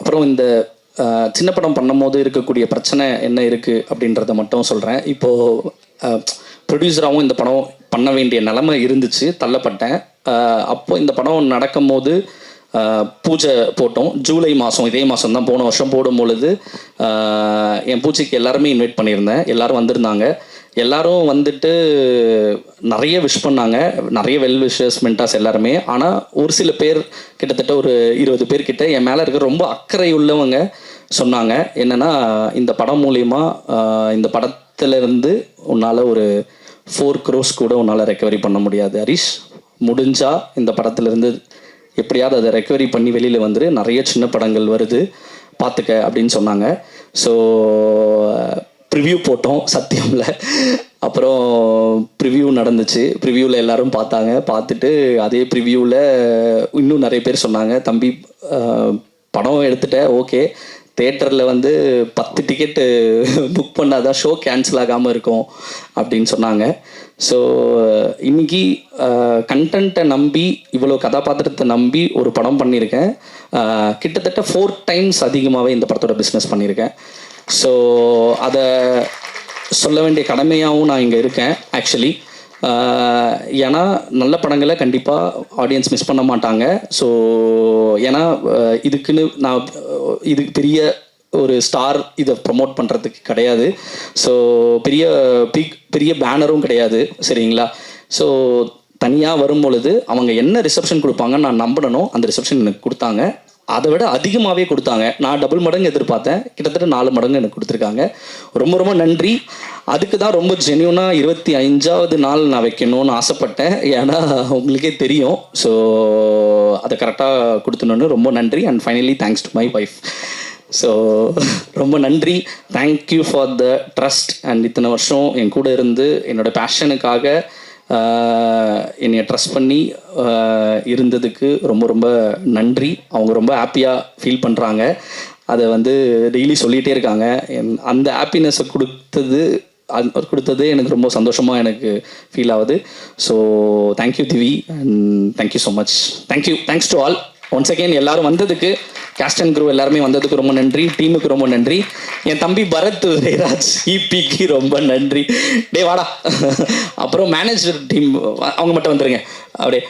அப்புறம் இந்த சின்ன படம் பண்ணும்போது இருக்கக்கூடிய பிரச்சனை என்ன இருக்குது அப்படின்றத மட்டும் சொல்கிறேன். இப்போது ப்ரொடியூசராகவும் இந்த படம் பண்ண வேண்டிய நிலைமை இருந்துச்சு, தள்ளப்பட்டேன். அப்போ இந்த படம் நடக்கும்போது பூஜை போட்டோம், ஜூலை மாதம், இதே மாதம் தான், போன வருஷம் போடும்பொழுது என் பூஜைக்கு எல்லாருமே இன்வைட் பண்ணியிருந்தேன். எல்லோரும் வந்திருந்தாங்க. எல்லாரும் வந்துட்டு நிறைய விஷ் பண்ணாங்க, நிறைய வெல் விஷஸ் மென்டாஸ் எல்லாருமே. ஆனால் ஒரு சில பேர், கிட்டத்தட்ட ஒரு 20 பேர்கிட்ட என் மேலே இருக்க ரொம்ப அக்கறை உள்ளவங்க சொன்னாங்க என்னென்னா, இந்த படம் மூலிமா இந்த படத்துலேருந்து உன்னால் ஒரு 4 crores கூட உன்னால் ரெக்கவரி பண்ண முடியாது ஹரிஷ், முடிஞ்சால் இந்த படத்துலேருந்து எப்படியாவது அதை ரெக்கவரி பண்ணி வெளியில் வந்துரு, நிறைய சின்ன படங்கள் வருது பார்த்துக்க அப்படின்னு சொன்னாங்க. ஸோ ப்ரிவ்யூ போட்டோம் சத்தியமில். அப்புறம் ப்ரிவ்யூ நடந்துச்சு, ப்ரிவ்யூவில் எல்லோரும் பார்த்தாங்க. பார்த்துட்டு அதே ப்ரிவ்யூவில் இன்னும் நிறைய பேர் சொன்னாங்க, தம்பி படம் எடுத்துட்டேன், ஓகே, தேட்டரில் வந்து 10 டிக்கெட்டு புக் பண்ணாதான் ஷோ கேன்சல் ஆகாமல் இருக்கும் அப்படின்னு சொன்னாங்க. ஸோ இன்றைக்கி கண்டென்ட்டை நம்பி, இவ்வளோ கதாபாத்திரத்தை நம்பி ஒரு படம் பண்ணியிருக்கேன். கிட்டத்தட்ட 4 times அதிகமாகவே இந்த படத்தோட பிஸ்னஸ் பண்ணியிருக்கேன். ஸோ அதை சொல்ல வேண்டிய கடமையாகவும் நான் இங்கே இருக்கேன். ஆக்சுவலி ஏன்னா நல்ல படங்களை கண்டிப்பாக ஆடியன்ஸ் மிஸ் பண்ண மாட்டாங்க. ஸோ ஏன்னா இதுக்குன்னு நான் இதுக்கு பெரிய ஒரு ஸ்டார் இதை ப்ரமோட் பண்ணுறதுக்கு கிடையாது. ஸோ பெரிய பேனரும் கிடையாது, சரிங்களா? ஸோ தனியாக வரும் பொழுது அவங்க என்ன ரிசப்ஷன் கொடுப்பாங்கன்னு நான் நம்பணும். அந்த ரிசப்ஷன் எனக்கு கொடுத்தாங்க, அதை விட அதிகமாகவே கொடுத்தாங்க. நான் டபுள் மடங்கு எதிர்பார்த்தேன், கிட்டத்தட்ட 4 மடங்கு எனக்கு கொடுத்துருக்காங்க. ரொம்ப ரொம்ப நன்றி. அதுக்கு தான் ரொம்ப ஜென்யூனாக 25வது நாள் நான் வைக்கணும்னு ஆசைப்பட்டேன். ஏன்னா உங்களுக்கே தெரியும். ஸோ அதை கரெக்டாக கொடுத்துணுன்னு ரொம்ப நன்றி. And finally thanks to my wife. So ரொம்ப நன்றி. Thank you for the trust. And இத்தனை வருஷம் என் கூட இருந்து என்னோடய பேஷனுக்காக என்னை ட்ரஸ்ட் பண்ணி இருந்ததுக்கு ரொம்ப ரொம்ப நன்றி. அவங்க ரொம்ப ஹாப்பியாக ஃபீல் பண்ணுறாங்க. அதை வந்து டெய்லி சொல்லிகிட்டே இருக்காங்க. அந்த ஹாப்பினஸை கொடுத்தது எனக்கு ரொம்ப சந்தோஷமாக எனக்கு ஃபீல் ஆகுது. So thank you Divi and thank you so much. Thanks to all once again. எல்லாரும் வந்ததுக்கு, கேஸ்ட் அண்ட் க்ரூ எல்லாருமே வந்ததுக்கு ரொம்ப நன்றி. டீமுக்கு ரொம்ப நன்றி. என் தம்பி பரத் உதயராஜ் இபிக்கு ரொம்ப நன்றி. டே வாடா. அப்புறம் மேனேஜர் டீம் அவங்க மட்டும் வந்துருங்க. அப்படியே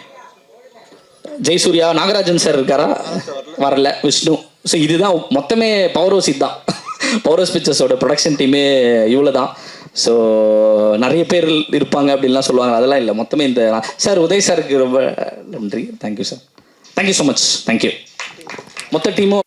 ஜெயசூர்யா, நாகராஜன் சார் இருக்காரா? வரல. விஷ்ணு. ஸோ இதுதான் மொத்தமே பவர் ஹவுஸ். இதுதான் பவர் ஹவுஸ் பிக்சர்ஸோட ப்ரொடக்ஷன் டீமே இவ்வளோ தான். ஸோ நிறைய பேர் இருப்பாங்க அப்படின்லாம் சொல்லுவாங்க, அதெல்லாம் இல்லை. மொத்தமே இந்த சார் உதய் சாருக்கு ரொம்ப நன்றி. Thank you sir. Thank you so much. Thank you. மொத்த டீமும்